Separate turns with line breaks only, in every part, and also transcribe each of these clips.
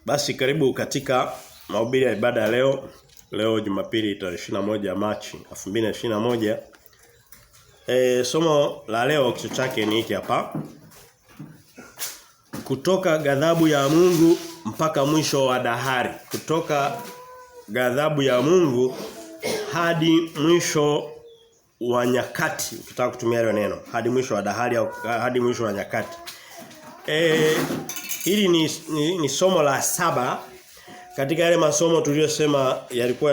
Basi karibu katika mahubiri ya ibada ya leo. Leo Jumapili tarehe 21 Machi 2021. Somo la leo kichwa chake ni hiki hapa. Kutoka ghadhabu ya Mungu mpaka mwisho wa dahari. Kutoka ghadhabu ya Mungu hadi mwisho wa nyakati. Ukitaka kutumia hilo neno, hadi mwisho wa dahari au hadi mwisho wa nyakati. Hili ni somo la 7 katika yale masomo tuliyosema yalikuwa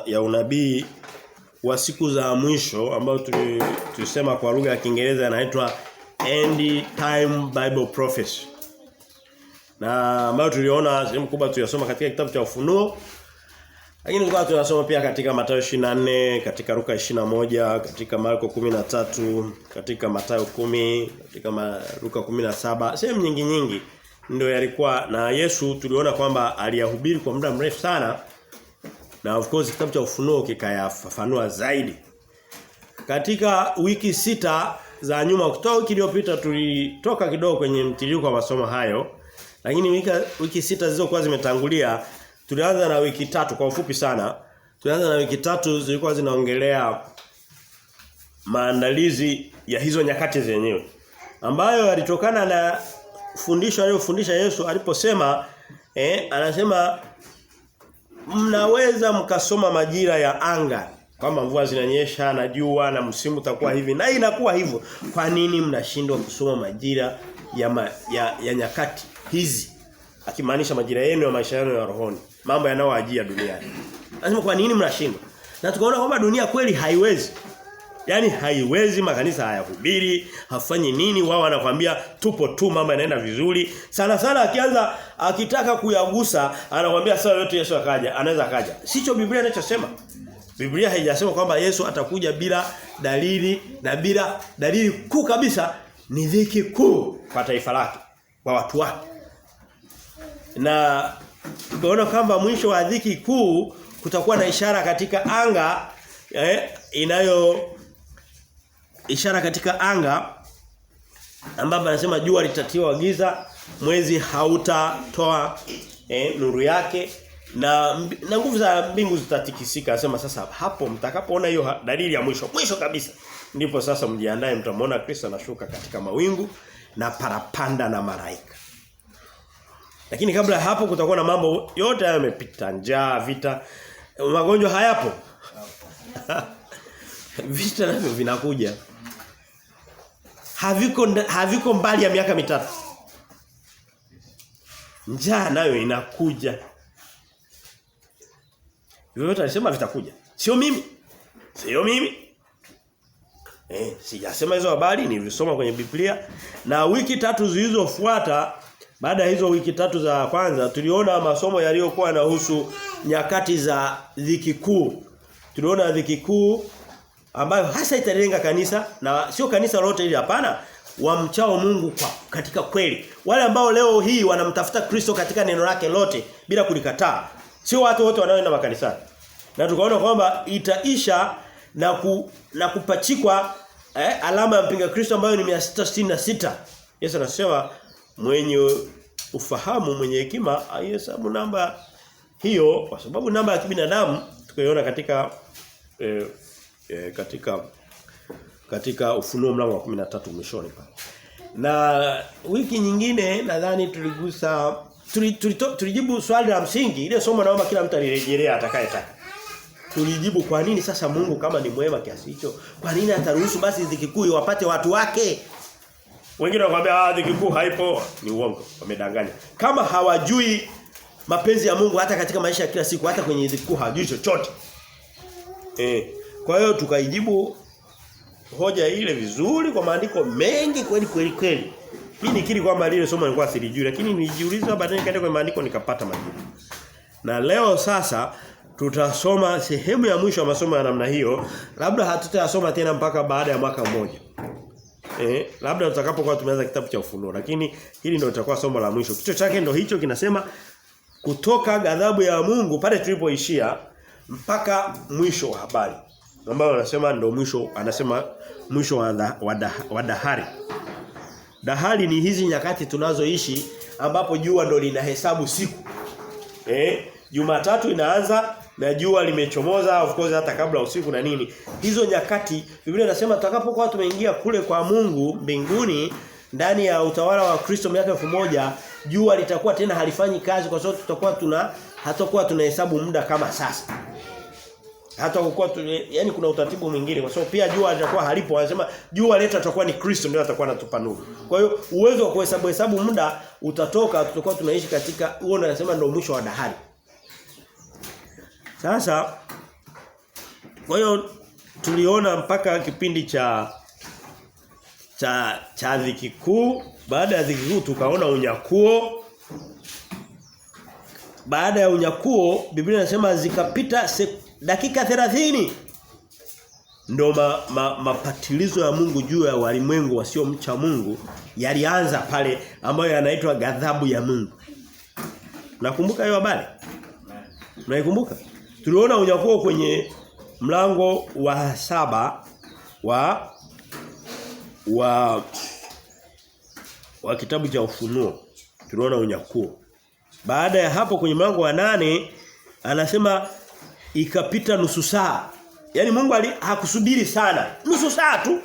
ya unabii wa siku za mwisho ambao tulisema kwa lugha ya Kiingereza yanaitwa End Time Bible Prophecy. Na ambao tuliona sehemu kubwa tuliyosoma katika kitabu cha Ufunuo. Lakini tulikuwa tunasoma pia katika Mathayo 24, katika Luka 21, katika Marko 13, katika Mathayo 10, katika Luka 17, sehemu nyingi ndio yalikuwa, na Yesu tuliona kwamba aliyahubiri kwa muda mrefu sana, na of course kitabu cha Ufunuo kikayafafanua zaidi. Katika wiki 6 za nyuma, kutoka wiki iliyopita tulitoka kidogo kwenye mtiririko wa masomo hayo, lakini wiki 6 zilizokuwa zimetangulia tulianza na wiki 3 kwa ufupi sana. Tulianza na wiki 3 zilikuwa zinaongelea maandalizi ya hizo nyakati zenyewe, ambayo yalitokana na fundisho aliyofundisha Yesu aliposema anasema mnaweza mkasoma majira ya anga kama mvua zinanyesha na jua na msimu utakuwa hivi na inakuwa hivyo. Kwa nini mnashindwa kusoma majira ya nyakati hizi? Akimaanisha majira yenu ya maisha yenu ya rohoni, mambo yanayowajia duniani. Anasema kwa nini mnashindwa? Na tukaona kwamba dunia kweli haiwezi. Yaani haiwezi, makanisa hayahubiri, hafanyi nini, wao wanakuambia tupo tu, mambo yanaenda vizuri. Sana akitaka kuyagusa anakuambia sawa yote Yesu akaja, anaweza akaja. Sicho Biblia inachosema. Biblia haijasema kwamba Yesu atakuja bila dalili, na bila dalili kuu kabisa ni dhiki kuu kwa taifa lake, kwa watu wake. Na tukaona kwamba mwisho wa dhiki kuu kutakuwa na ishara katika anga, ishara katika anga ambapo anasema jua litatiwa giza, mwezi hautatoa nuru yake, na nguvu za mbingu zitatikisika. Anasema sasa hapo mtakapoona hiyo dalili ya mwisho kabisa, ndipo sasa mjiandae, mtamwona Kristo anashuka katika mawingu na parapanda na malaika. Lakini kabla ya hapo kutakuwa na mambo yote yamepita, njaa, vita, magonjwa hayapo. Vita navyo vinakuja. Haviko mbali ya miaka 3. Njaa nayo inakuja. Yote alisema vitakuja. Sio mimi. Sijasema hizo habari, nilisoma kwenye Biblia. Na wiki 3 zilizofuata, baada ya hizo wiki 3 za kwanza, tuliona masomo yaliyokuwa yanahusu nyakati za dhiki kuu. Tuliona dhiki kuu ambayo hasa italenga kanisa, na sio kanisa lote ili, hapana, wamchao Mungu katika kweli. Wale ambao leo hii wanamtafuta Kristo katika neno lake lote bila kulikataa. Sio watu wote wanaoenda makanisani. Na tukaona kwamba itaisha na kupachikwa alama ya mpinga Kristo ambayo ni 666. Yesu anasema mwenye ufahamu, mwenye hekima aihesabu namba hiyo, kwa sababu namba ya kibinadamu tukaiona katika Ufunuo mlango wa 13 mwishoni pale. Na wiki nyingine nadhani tulijibu swali la msingi, ile somo naomba kila mtu alirejelea atakayetaka. Tulijibu kwa nini sasa Mungu kama ni mwema kiasi hicho, kwa nini ataruhusu basi dhiki kuu iwapate watu wake? Wengine wanakuambia dhiki kuu haipo, ni uongo, wamedanganya. Kama hawajui mapenzi ya Mungu hata katika maisha ya kila siku, hata kwenye dhiki kuu hawajui chochote. Kwa hiyo tukaijibu hoja ile vizuri kwa maandiko mengi kweli. Mimi nikiri kwamba lile somo lilikuwa silijui, lakini nilijiuliza baadaye kaenda kwenye maandiko nikapata majibu. Na leo sasa tutasoma sehemu ya mwisho wa masomo ya namna hiyo. Labda hatutayasoma tena mpaka baada ya mwaka mmoja. Labda tutakapokuwa tumeanza kitabu cha Ufunuo, lakini hili ndio litakuwa somo la mwisho. Kichwa chake ndio hicho, kinasema kutoka ghadhabu ya Mungu pale tulipoishia mpaka mwisho wa habari. Ambao anasema ndio mwisho, anasema mwisho wa dahari. Dahari ni hizi nyakati tunazoishi ambapo jua ndio linahesabu siku. Jumatatu inaanza na jua limechomoza, of course hata kabla usiku na nini. Hizo nyakati Biblia inasema tutakapokuwa tumeingia kule kwa Mungu mbinguni ndani ya utawala wa Kristo miaka 1000, jua litakuwa tena halifanyi kazi kwa sababu hatakuwa tunahesabu muda kama sasa. Hata kwa yani kuna utaratibu mwingine kwa sababu pia jua litakuwa halipo. Wanasema jua letu atakuwa ni Kristo ndio atakuwa anatupa nuru. Kwa hiyo uwezo wa kuhesabu muda utatoka, tutakuwa tunaishi katika huo anasema ndio mwisho wa dahari. Sasa kwa hiyo tuliona mpaka kipindi cha dhiki kuu. Baada ya dhiki kuu tukaona unyakuo. Baada ya unyakuo Biblia inasema zikapita dakika 30 ndo mapatilizo ya Mungu juu ya walimwengu wasiomcha Mungu yalianza pale, ambayo yanaitwa ghadhabu ya Mungu. Nakumbuka hiyo habari? Naikumbuka. Tuliona unyakuo kwenye mlango wa 7 wa kitabu cha Ufunuo. Tuliona unyakuo. Baada ya hapo kwenye mlango wa 8 anasema ikapita nusu saa. Yaani Mungu hakusubiri sana. Nusu saa tu.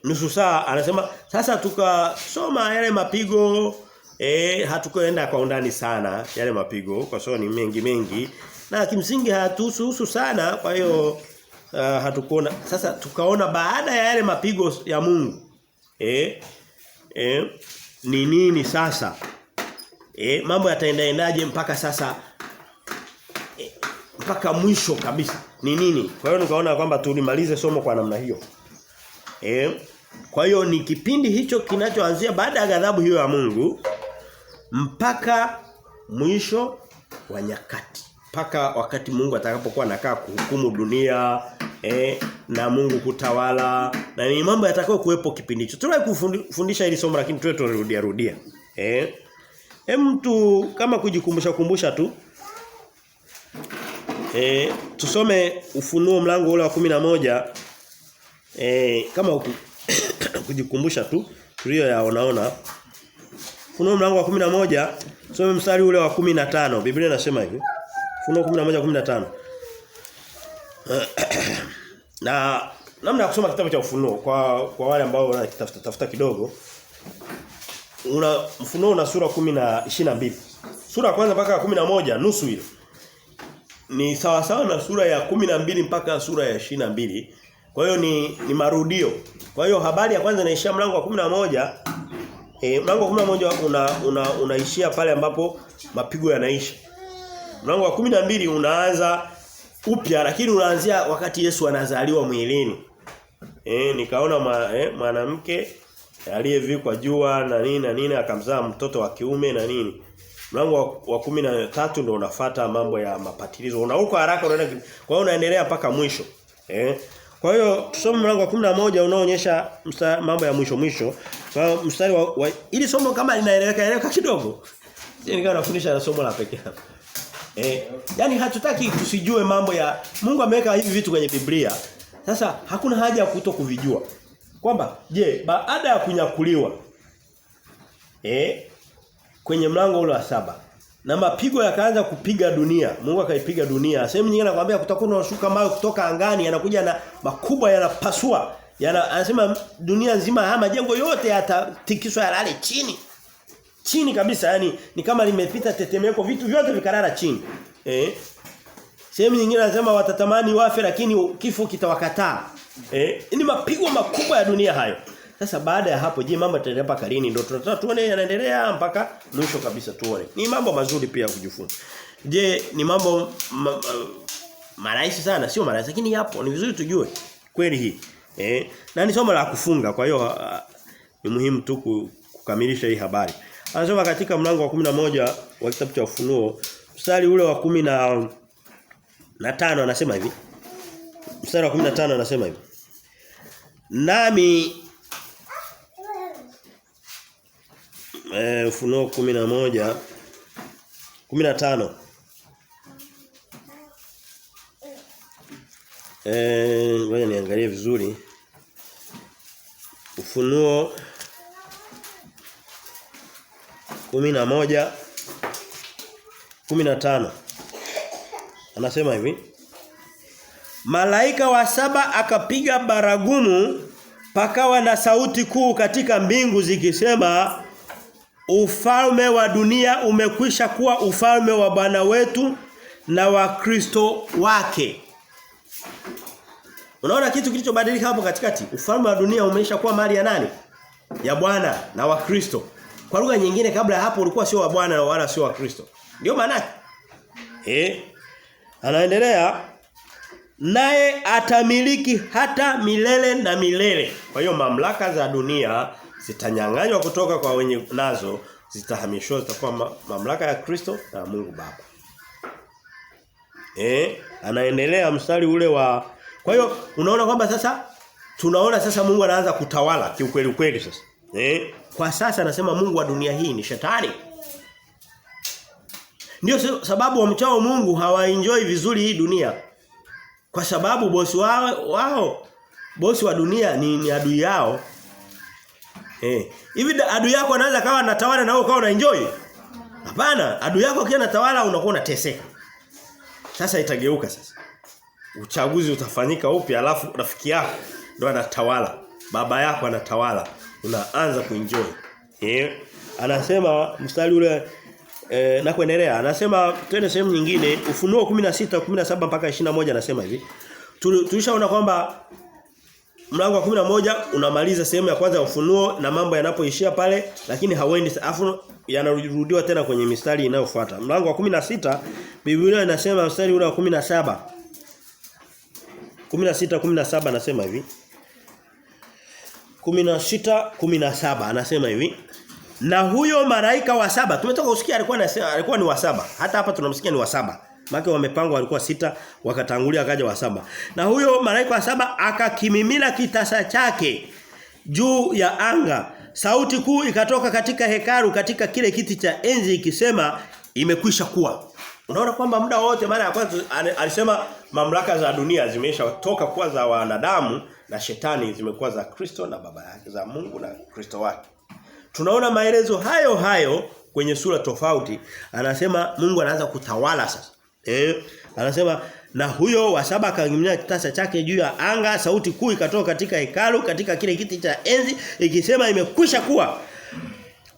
Nusu saa anasema sasa tukasoma yale mapigo hatukoenda kwa undani sana yale mapigo kwa sababu ni mengi na kimsingi hatuhusu sana, kwa hiyo hatukuona. Sasa tukaona baada ya yale mapigo ya Mungu ni nini sasa? Mambo yataendaje mpaka sasa mpaka mwisho kabisa ni nini? Kwa hiyo nikaona kwamba tulimalize somo kwa namna hiyo. Kwa hiyo ni kipindi hicho kinachoanzia baada ya ghadhabu hiyo ya Mungu mpaka mwisho wa nyakati. Mpaka wakati Mungu atakapokuwa anakaa kuhukumu dunia, na Mungu kutawala, na ni mambo yatakao kuwepo kipindi hicho. Tuliwahi kufundisha hili somo lakini turudia. Mtu kama kujikumbusha tu. Tusome Ufunuo mlango ule wa 11. Kama kujikumbusha tu tulio yaonaona. Ufunuo mlango wa 11, tusome mstari ule wa 15. Biblia inasema hivi. Ufunuo 11:15. Na namna ya kusoma kitabu cha Ufunuo kwa wale ambao wanatafuta kidogo. Ufunuo una sura 22. Sura ya kwanza mpaka 11 nusu hiyo. Ni sawa na sura ya 12 mpaka sura ya 22. Kwa hiyo ni marudio. Kwa hiyo habari ya kwanza inaishia mlango wa 11. Mlango wa 11 unaishia pale ambapo mapigo yanaisha. Mlango wa 12 unaanza upya lakini unaanzia wakati Yesu anazaliwa mwilini. Nikaona mwanamke aliyevikwa jua na nini akamzaa mtoto wa kiume na nini. Mlango wa 13 ndio unafuata mambo ya mapatilizo. Unaruka haraka unaenda. Kwa hiyo unaendelea mpaka mwisho. Kwa hiyo tusome mlango wa 11 unaoonyesha mambo ya mwisho. Kwa mstari wa ili somo kama linaeleweka kidogo. Nikawa nafundisha na somo la pekee. Yaani hatutaki tusijue mambo ya Mungu ameweka hivi vitu kwenye Biblia. Sasa hakuna haja ya kutokuvijua. Kwamba je, baada ya kunyakuliwa kwenye mlango ule wa 7 na mapigo yakaanza kupiga dunia, Mungu akaipiga dunia. Sehemu nyingine anakuambia kutakuwa na washuka mawe kutoka angani yanakuja na makubwa yanapasua. Anasema dunia nzima haya majengo yote yatatikiswa yalale chini kabisa, yani ni kama limepita tetemeko, vitu vyote vikalala chini. Sehemu nyingine anasema watatamani wafe lakini kifo kitawakataa. Ni mapigo makubwa ya dunia hayo. Sasa baada ya hapo je, mambo yataendelea mpaka lini? Ndio tunataka tuone yanaendelea mpaka mwisho kabisa tuone. Ni mambo mazuri pia kujifunza. Je, ni mambo marahisi sana? Sio marahisi lakini yapo. Ni vizuri tujue kweli hii. Na ni somo la kufunga, kwa hiyo ni muhimu tu kukamilisha hii habari. Anasema katika mlango wa 11 wa kitabu cha Ufunuo, mstari ule wa 15 anasema hivi. Mstari wa 15 anasema hivi. Nami Ufunuo 11 15 ngoja niangalie vizuri. Ufunuo 11 15. Anasema hivi. Malaika wa 7 akapiga baragumu, pakawa na sauti kuu katika mbingu zikisema, ufalme wa dunia umekwisha kuwa ufalme wa Bwana wetu na wa Kristo wake. Unaona kitu kilichobadilika hapo katikati? Ufalme wa dunia umesha kuwa mali ya nani? Ya Bwana na wa Kristo. Kwa lugha nyingine, kabla ya hapo ulikuwa sio wa Bwana wala sio wa Kristo. Ndio maana yake. Anaendelea, naye atamiliki hata milele na milele. Kwa hiyo mamlaka za dunia zitanyang'anywa kutoka kwa wenye nazo, zitahamishwa, zitakuwa mamlaka ya Kristo na Mungu Baba. Anaendelea mstari ule wa. Kwa hiyo unaona kwamba sasa tunaona sasa Mungu anaanza kutawala kiukweli kweli sasa. Kwa sasa anasema Mungu wa dunia hii ni Shetani. Ndio sababu wamchao Mungu hawaenjoy vizuri hii dunia. Kwa sababu bosi bosi wa dunia ni adui yao. Hivi adui yako anaweza kawa anatawala na wewe ukawa unaenjoy? Hapana, adui yako akiwa anatawala unakuwa unateseka. Sasa itageuka sasa. Uchaguzi utafanyika upya, alafu rafiki yako ndo anatawala. Baba yako anatawala. Unaanza kuenjoy. Anasema mstari ule na kuendelea. Anasema twende sehemu nyingine, Ufunuo 16:17 mpaka 21 anasema hivi. Tulishaona kwamba mlango wa 11 unamaliza sehemu ya kwanza ya Ufunuo na mambo yanapoishia pale, lakini hawendi afu yanarudiwa tena kwenye mistari inayofuata. Mlango wa 16 Biblia inasema mstari ule wa 17. 16:17 anasema hivi. 16:17 anasema hivi. Na huyo malaika wa 7, tumetoka kusikia alikuwa ni wa 7. Hata hapa tunamsikia ni wa 7. Maana wamepangwa walikuwa 6, wakatangulia akaja wa 7. Na huyo malaika wa 7 akakimimina kitasa chake juu ya anga. Sauti kuu ikatoka katika hekalu katika kile kiti cha enzi ikisema, imekwisha kuwa. Unaona kwamba muda wote mara ya kwanza alisema mamlaka za dunia zimeshatoka kuwa za wanadamu na shetani zimekuwa za Kristo na baba yake, za Mungu na Kristo wake. Tunaona maelezo hayo kwenye sura tofauti. Anasema Mungu anaanza kutawala sasa. Anasema na huyo wa 7 akakimimina kitasa chake juu ya anga, sauti kuu ikatoka katika hekalu katika kile kiti cha enzi ikisema, imekwisha kuwa.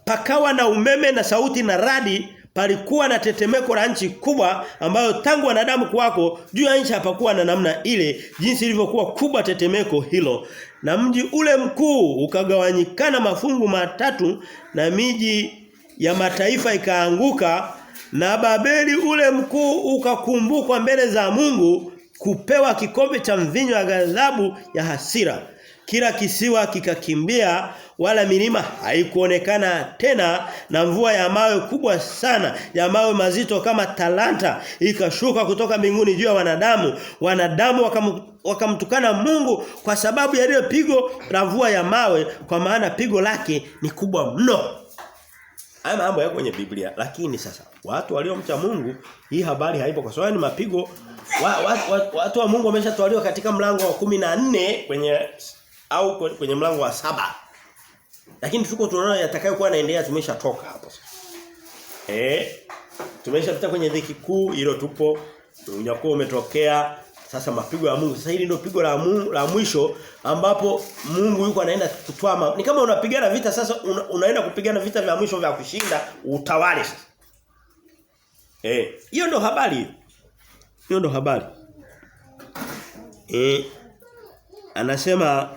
Pakawa na umeme na sauti na radi, palikuwa na tetemeko la nchi kubwa ambayo tangu wanadamu kuwako juu ya nchi hapakuwa na namna ile jinsi ilivyokuwa kubwa tetemeko hilo. Na mji ule mkuu ukagawanyikana mafungu matatu na miji ya mataifa ikaanguka, na Babeli ule mkuu ukakumbukwa mbele za Mungu kupewa kikombe cha mvinyo wa ghadhabu ya hasira. Kila kisiwa kikakimbia, wala milima haikuonekana tena, na mvua ya mawe kubwa sana, ya mawe mazito kama talanta, ikashuka kutoka mbinguni juu ya wanadamu. Wanadamu wakamtukana Mungu kwa sababu ya ile pigo la mvua ya mawe, kwa maana pigo lake ni kubwa mno. Haya mambo yako kwenye Biblia, lakini sasa watu waliomcha Mungu hii habari haipo, kwa sababu ni mapigo. Watu wa Mungu wameshatwaliwa katika mlango wa 14 kwenye mlango wa 7. Lakini tuko tunaona yatakayokuwa yanaendelea tumeshatoka hapo sasa. Tumeshapita kwenye dhiki kuu, hilo tupo. Unyakuo umetokea. Sasa mapigo ya Mungu. Sasa hili ndio pigo la mwisho ambapo Mungu yuko anaenda kutwama. Ni kama unapigana vita sasa, unaenda kupigana vita vya mwisho vya kushinda utawale sasa. Hiyo ndio habari. Hiyo ndio habari. Anasema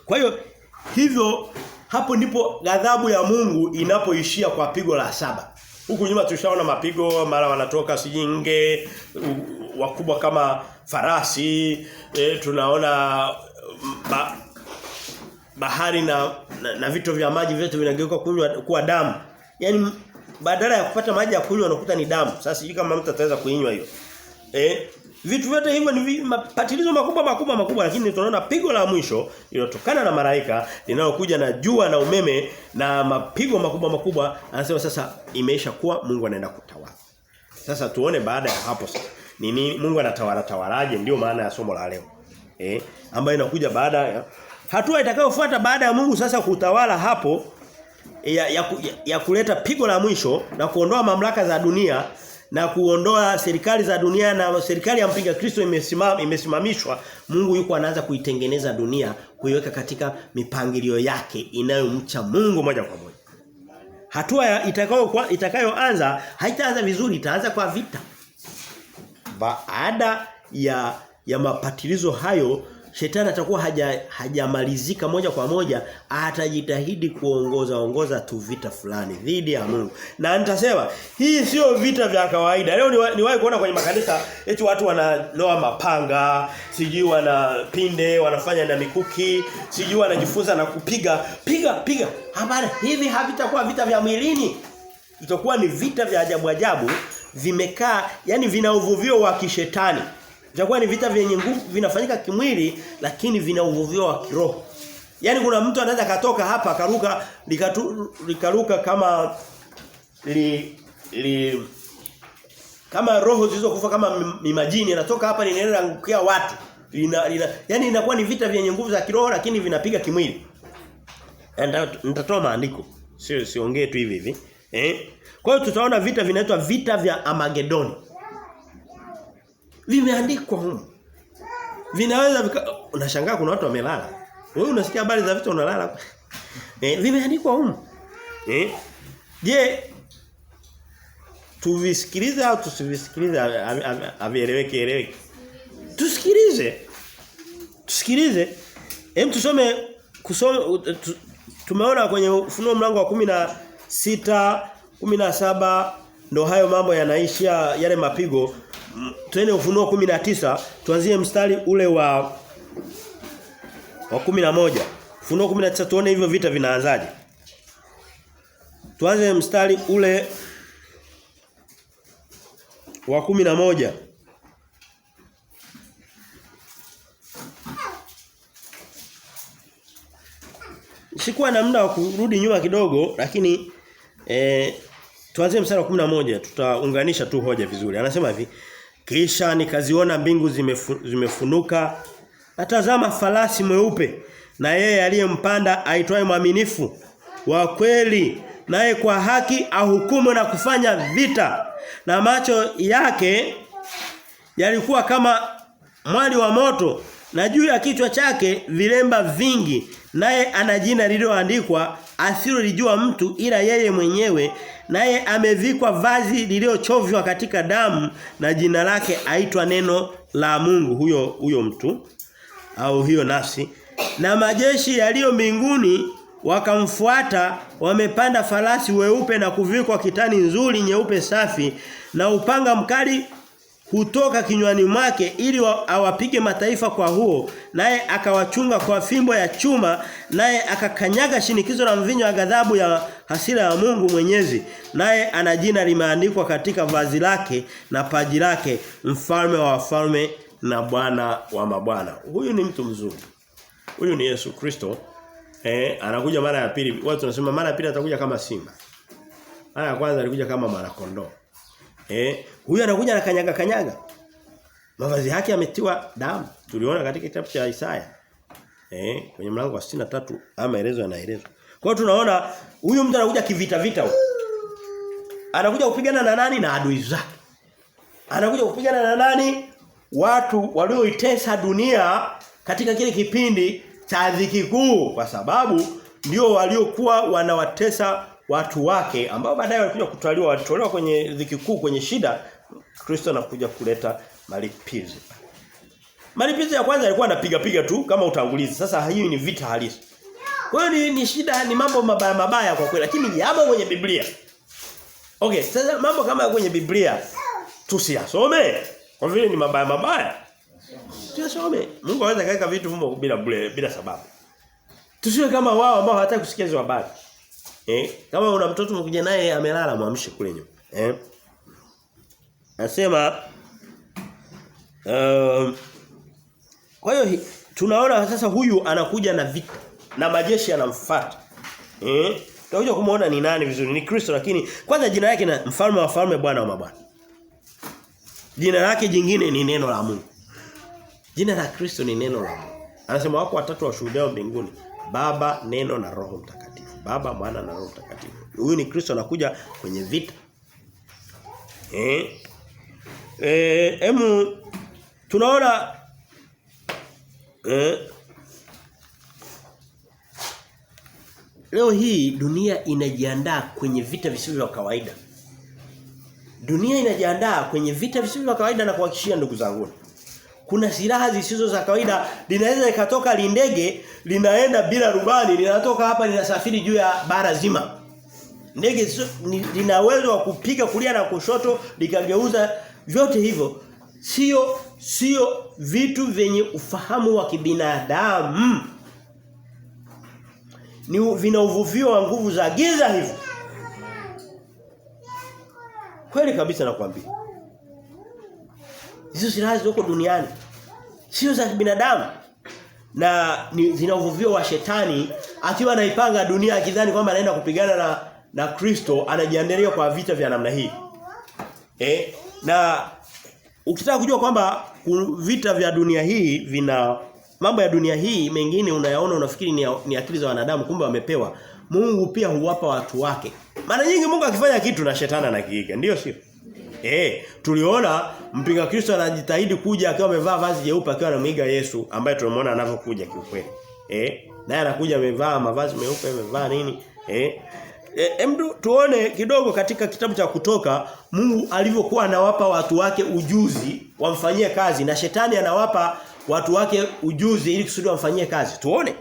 kwa hiyo hivyo hapo ndipo ghadhabu ya Mungu inapoishia kwa pigo la 7. Huku nyuma tulishaona mapigo, mara wanatoka sijinge wakubwa kama farasi, tunaona bahari na vitu vya maji vyote vinageuka kuwa damu. Yaani badala ya kupata maji ya kunywa unakuta ni damu. Sasa sijui kama mtu ataweza kuinywa hiyo. Vitu vyote hivyo ni mapatilizo makubwa, lakini tunaona pigo la mwisho lilotokana na malaika linalokuja na jua na umeme na mapigo makubwa. Anasema sasa imeisha kuwa, Mungu anaenda kutawala. Sasa tuone baada ya hapo sasa nini Mungu anatawalaje, ndio maana ya somo la leo. Ambayo inakuja baada ya hatua itakayofuata baada ya Mungu sasa kutawala hapo. ya kuleta pigo la mwisho na mamlaka za dunia na kuondoa serikali za dunia na serikali ya mpinga Kristo imesimamishwa, Mungu yuko anaanza kuitengeneza dunia, kuiweka katika mipangilio yake inayomcha Mungu moja kwa moja. Hatua itakayoanza haitaanza vizuri, itaanza kwa vita. Baada ya mapatilizo hayo, Shetani atakuwa hajamalizika moja kwa moja, atajitahidi kuongoza tu vita fulani dhidi ya Mungu. Na nitasema hii sio vita vya kawaida. Leo niwahi kuona kwenye makanisa eti watu wananoa mapanga, sijui wanapinde, wanafanya na mikuki, sijui wanajifunza na kupiga, piga. Habari hivi havitakuwa vita vya mwilini. Vitakuwa ni vita vya ajabu vimekaa, yani vina uvuvio wa kishetani. Vitakuwa ni vita vyenye nguvu, vinafanyika kimwili lakini vina uvuvio wa kiroho. Yaani kuna mtu anaweza katoka hapa akaruka likaruka kama kama roho zilizokufa kama majini, anatoka hapa linaenda kuangukia watu. Yani inakuwa ni vita vyenye nguvu za kiroho lakini vinapiga kimwili. Nitatoa maandiko. Siongee tu hivi. Kwa hiyo tutaona vita vinaitwa vita vya Armageddon. Vimeandikwa huko. Vinaweza unashangaa kuna watu wamelala. Wewe unasikia habari za vita unalala. Vimeandikwa huko. Je, tuvisikilize au tusivisikilize avieleweke? Tusikilize. Tumeona kwenye Ufunuo mlango wa 16, 17 ndo hayo mambo yanaishia yale mapigo. Tuende Ufunuo 19, tuanzie mstari ule wa 11. Ufunuo 19 tuone hivyo vita vinaanzaje. Tuanze mstari ule wa 11. Sikuwa na muda wa kurudi nyuma kidogo lakini tuanze mstari wa 11, tutaunganisha tu hoja vizuri. Anasema hivi: kisha nikaziona mbingu zimefunuka, na tazama farasi mweupe, na yeye aliyempanda aitwaye mwaminifu wa kweli, naye kwa haki ahukumu na kufanya vita, na macho yake yalikuwa kama mwali wa moto, na juu ya kichwa chake vilemba vingi, naye ana jina lililoandikwa asilolijua mtu ila yeye mwenyewe, naye amevikwa vazi lililochovya katika damu, na jina lake aitwa Neno la Mungu. Huyo mtu au hiyo nafsi. Na majeshi yaliyo mbinguni wakamfuata, wamepanda farasi weupe na kuvikwa kitani nzuri nyeupe safi, na upanga mkali hutoka kinywani mwake ili awapige mataifa kwa huo, naye akawachunga kwa fimbo ya chuma, naye akakanyaga shinikizo la mvinyo wa ghadhabu ya hasira ya Mungu Mwenyezi, naye ana jina limeandikwa katika vazi lake na paji lake, mfalme wa wafalme na Bwana wa mabwana. Huyu ni mtu mzuri. Huyu ni Yesu Kristo. Anakuja mara ya pili. Watu tunasema mara ya pili atakuja kama simba. Mara ya kwanza alikuja kama mwana kondoo. Huyu anakuja na kanyaga. Mavazi yake yametiwa damu. Tuliona katika kitabu cha Isaya. Kwenye mlango wa 63 maelezo yanaelezwa. Kwa hiyo tunaona huyu mtu anakuja kivita huko. Anakuja kupigana na nani? Na adui zake. Anakuja kupigana na nani? Watu walioitesa dunia katika kile kipindi cha dhiki kuu, kwa sababu ndio waliokuwa wanawatesa watu wake ambao baadaye walikuja walitolewa kwenye dhiki kuu, kwenye shida. Kristo anakuja kuleta malipizi. Malipizi ya kwanza alikuwa anapiga tu kama utangulizi. Sasa hii ni vita halisi. Kwa hiyo ni shida, ni mambo mabaya kwa kweli, lakini yapo kwenye Biblia. Okay, sasa mambo kama kwenye Biblia tusiyasome kwa vile ni mabaya. Tusome. Mungu anaweza kaweka vitu humo bila sababu. Tusiwe kama wao ambao hawataka kusikia hizo habari. Kama una mtoto mkija naye amelala, muamshe kule nyuma. Nasema kwa hiyo tunaona sasa huyu anakuja na vita na majeshi yanamfuata. Tutakuja kumuona ni nani vizuri, ni Kristo, lakini kwanza jina lake na mfalme wa wafalme, Bwana wa mabwana. Jina lake jingine ni Neno la Mungu. Jina la Kristo ni Neno la Mungu. Anasema wako watatu washuhudiao mbinguni, Baba, Neno na Roho Mtakatifu. Baba, Mwana na Roho Mtakatifu. Huyu ni Kristo anakuja kwenye vita. Tunaona leo hii dunia inajiandaa kwenye vita visivyo vya kawaida. Dunia inajiandaa kwenye vita visivyo vya kawaida na kuhakikishia ndugu zangu. Kuna silaha zisizo za kawaida, linaweza ikatoka lindege, linaenda bila rubani, linatoka hapa linasafiri juu ya bara zima. Ndege lina uwezo wa kupiga kulia na kushoto, likageuza vyote hivyo. Sio vitu vyenye ufahamu wa kibinadamu. Ni vina uvuvio wa nguvu za giza hivyo. Kweli kabisa nakwambia. Hizo silaha ziko duniani. Sio za binadamu. Na zina uvuvio wa shetani akiwa anaipanga dunia akidhani kwamba anaenda kupigana na Kristo, anajiandalia kwa vita vya namna hii. Na ukitaka kujua kwamba vita vya dunia hii vina mambo ya dunia hii mengine unayaona unafikiri ni akili za wanadamu, kumbe wamepewa. Mungu pia huwapa watu wake. Mara nyingi Mungu akifanya kitu na shetani anakiiga, ndio sio? Tuliona mpinga Kristo anajitahidi kuja akiwa amevaa vazi jeupe akiwa anamwiga Yesu ambaye tunamwona anavyokuja kiukweli. Naye anakuja amevaa mavazi meupe, amevaa nini? Tuone kidogo katika kitabu cha Kutoka Mungu alivyokuwa anawapa watu wake ujuzi wamfanyie kazi, na shetani anawapa watu wake ujuzi ili kusudi wamfanyie kazi. Tuone.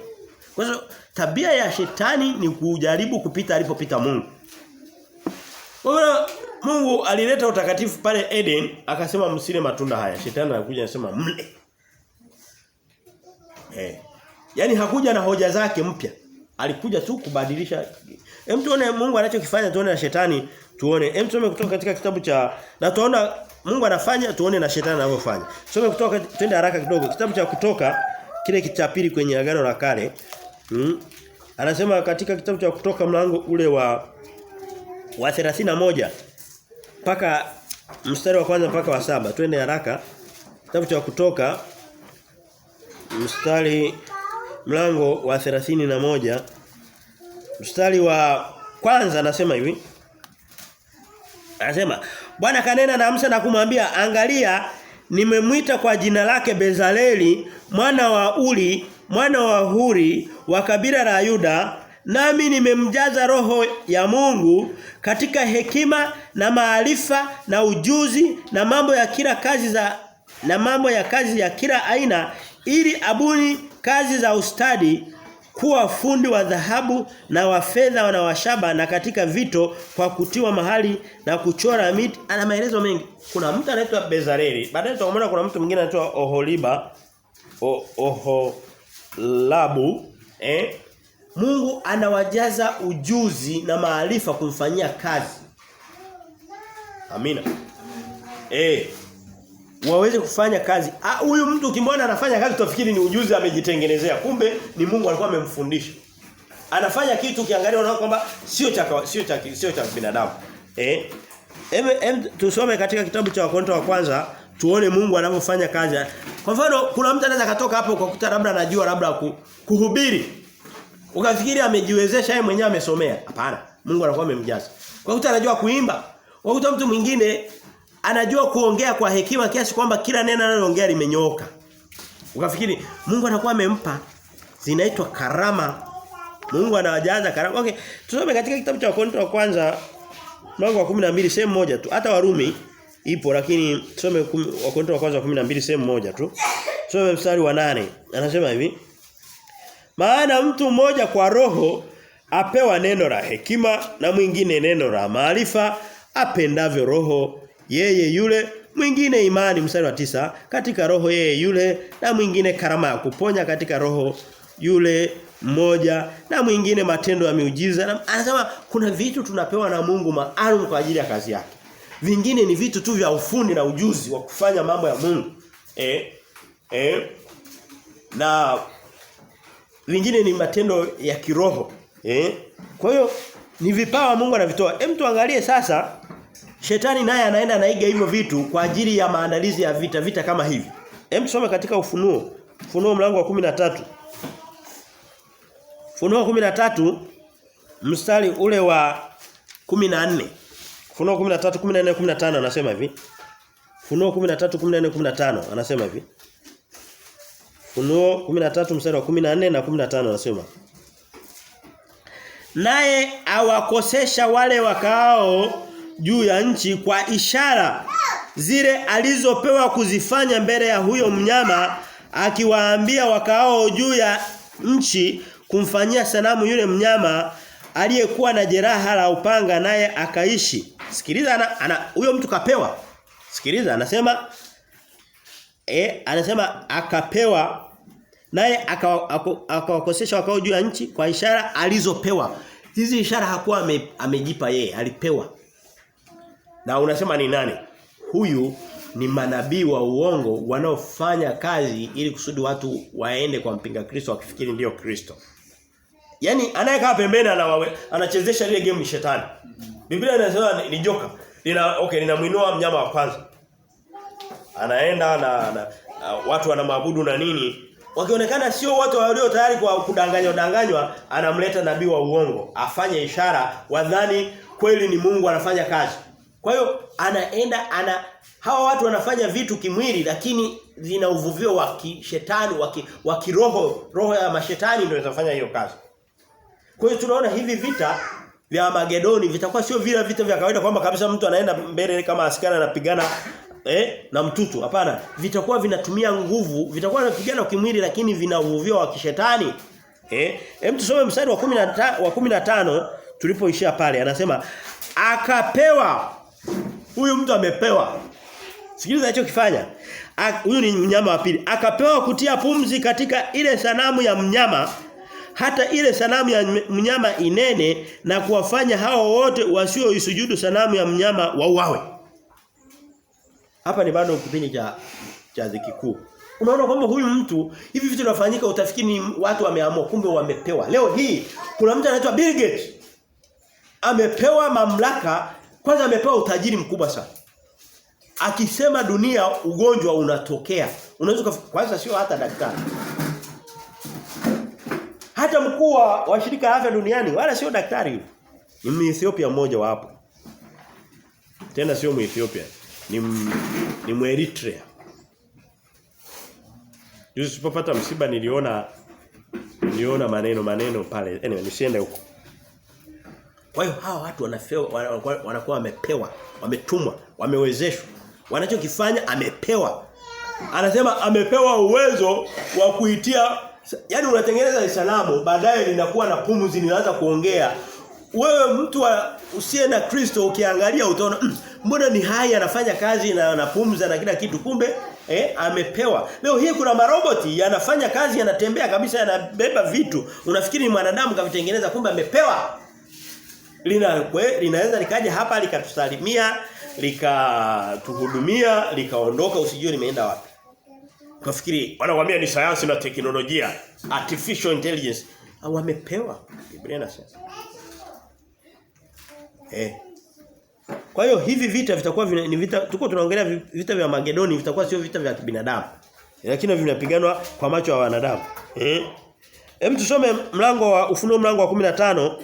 Kwa sababu tabia ya shetani ni kujaribu kupita alipopita Mungu. Kwa Mungu alileta utakatifu pale Eden, akasema msile matunda haya. Shetani anakuja anasema mle. Yaani hakuja na hoja zake mpya. Alikuja tu kubadilisha. Tuone Mungu anachokifanya, tuone na shetani, tuone. Tusome kutoka katika kitabu cha, na tuona Mungu anafanya, tuone na shetani anavyofanya. Tusome kutoka, twende haraka kidogo. Kitabu cha Kutoka kile cha pili kwenye Agano la Kale. Anasema katika kitabu cha Kutoka mlango ule wa 31 mpaka mstari wa kwanza mpaka wa 7. Twende haraka. Kitabu cha Kutoka mlango wa 31 mstari wa kwanza anasema hivi. Anasema Bwana kanena na Musa na kumwambia, angalia nimemwita kwa jina lake Bezaleli mwana wa Uri mwana wa Huri wa kabila la Yuda, nami nimemjaza roho ya Mungu katika hekima na maarifa na ujuzi na mambo ya kila kazi ya kila aina, ili abuni kazi za ustadi, kuwa fundi wa dhahabu na wa fedha na wa shaba, na katika vito kwa kutiwa mahali na kuchora miti. Ana maelezo mengi. Kuna mtu anaitwa Bezaleli. Baadaye tutaona kuna mtu mwingine anaitwa Oholiabu. Mungu anawajaza ujuzi na maarifa kumfanyia kazi. Amina. Waweze kufanya kazi. Huyu mtu ukimwona anafanya kazi utafikiri ni ujuzi amejitengenezea. Kumbe ni Mungu alikuwa amemfundisha. Anafanya kitu ukiangalia unaona kwamba sio cha binadamu. Tusome katika kitabu cha Wakorintho wa kwanza tuone Mungu anavyofanya kazi. Kwa mfano kuna mtu anaweza katoka hapo kwa kuta labda anajua labda kuhubiri. Ukafikiri amejiwezesha yeye mwenyewe amesomea. Hapana. Mungu anakuwa amemjaza. Kwa kuta anajua kuimba. Kwa kuta mtu mwingine anajua kuongea kwa hekima kiasi kwamba kila neno analoongea limenyooka. Ukafikiri Mungu anakuwa amempa, zinaitwa karama. Mungu anawajaza karama. Okay, tusome katika kitabu cha Wakorintho wa kwanza mlango wa 12 sehemu moja tu. Hata Warumi ipo lakini tusome Wakorintho wa kwanza 12 sehemu moja tu. Tusome mstari wa 8. Anasema hivi: maana mtu mmoja kwa roho apewa neno la hekima, na mwingine neno la maarifa apendavyo roho yeye yule, mwingine imani. Mstari wa 9, katika roho yeye yule, na mwingine karama ya kuponya katika roho yule mmoja, na mwingine matendo ya miujiza. Anasema kuna vitu tunapewa na Mungu maalum kwa ajili ya kazi yake. Vingine ni vitu tu vya ufundi na ujuzi wa kufanya mambo ya Mungu. Na vingine ni matendo ya kiroho. Kwa hiyo ni vipawa Mungu anavitoa. Tuangalie sasa, shetani naye anaenda naiga hivyo vitu kwa ajili ya maandalizi ya vita kama hivi. Tusome katika Ufunuo mlango wa 13. Ufunuo 13 mstari ule wa 14. Funuo 13 14 15 anasema hivi. Funuo 13 14 15 anasema hivi. Funuo 13 mstari wa 14 na 15 anasema. Naye awakosesha wale wakao juu ya nchi kwa ishara zile alizopewa kuzifanya mbele ya huyo mnyama, akiwaambia wakao juu ya nchi kumfanyia sanamu yule mnyama aliyekuwa na jeraha la upanga, naye akaishi. Sikiliza, huyo mtu kapewa. Sikiliza, anasema akapewa, naye akawakosesha wakao juu ya nchi kwa ishara alizopewa. Hizi ishara hakuwa amejipa yeye, alipewa. Na unasema ni nani? Huyu ni manabii wa uongo wanaofanya kazi ili kusudi watu waende kwa mpinga Kristo wakifikiri ndio Kristo. Yaani anayekaa pembeni anachezesha ile game ni shetani. Biblia inasema ni joka. Linamuinua mnyama wa kwanza. Anaenda na watu wanamwabudu na nini? Wakionekana sio watu walio tayari kwa kudanganywa, anamleta nabii wa uongo afanye ishara, wadhani kweli ni Mungu anafanya kazi. Kwa hiyo hawa watu wanafanya vitu kimwili lakini vina uvuvio wa kishetani, wa kiroho, roho ya mashetani ndio inafanya hiyo kazi. Kwa hiyo tunaona hivi vita vya Magedoni vitakuwa sio vile vita vya kawaida kwamba kabisa mtu anaenda mbele kama askari anapigana na mtutu. Hapana, vitakuwa vinatumia nguvu, vitakuwa vinapigana kimwili lakini vina uvuvio wa kishetani. Tusome mstari wa 15 tulipoishia pale. Anasema akapewa. Huyu mtu amepewa. Sikiliza hicho kifanya. Huyu ni mnyama wa pili. Akapewa kutia pumzi katika ile sanamu ya mnyama, hata ile sanamu ya mnyama inene, na kuwafanya hao wote wasioisujudu sanamu ya mnyama wauawe. Hapa ni bado kipindi cha dhiki kuu. Unaona kwamba huyu mtu hivi vitu vinafanyika utafikiri ni watu wameamua, kumbe wamepewa. Leo hii kuna mtu anaitwa Bill Gates. Amepewa mamlaka, kwanza amepewa utajiri mkubwa sana. Akisema dunia ugonjwa unatokea, unaweza kwanza sio hata daktari. Hata mkuu wa shirika la afya duniani wala sio daktari. Ni Ethiopia mmoja wa hapo. Tena sio Ethiopia, ni Eritrea. Juzi sipopata msiba niliona maneno pale. Anyway, nisiende huko. Kwa hiyo hawa watu wanakuwa wamepewa, wametumwa, wamewezeshwa. Wanachokifanya amepewa. Anasema amepewa uwezo wa kuitia, yani unatengeneza sanamu, baadaye linakuwa na pumzi linaanza kuongea. Wewe mtu usiye na Kristo ukiangalia utaona mbona ni hai anafanya kazi na anapumza na kila kitu, kumbe amepewa. Leo hii kuna maroboti yanafanya kazi, yanatembea kabisa, yanabeba vitu. Unafikiri ni mwanadamu kavitengeneza, kumbe amepewa. Linaweza likaja hapa likatusalimia, likatuhudumia, likaondoka, usijue limeenda wapi. Unafikiri wanakuambia ni sayansi na teknolojia, artificial intelligence. Au wamepewa. Biblia inasema. Kwa hiyo hivi vita vitakuwa ni vita, tuko tunaongelea vita vya Magedoni, vitakuwa sio vita vya kibinadamu. Lakini vinapiganwa kwa macho ya wanadamu. Tusome Ufunuo mlango wa 15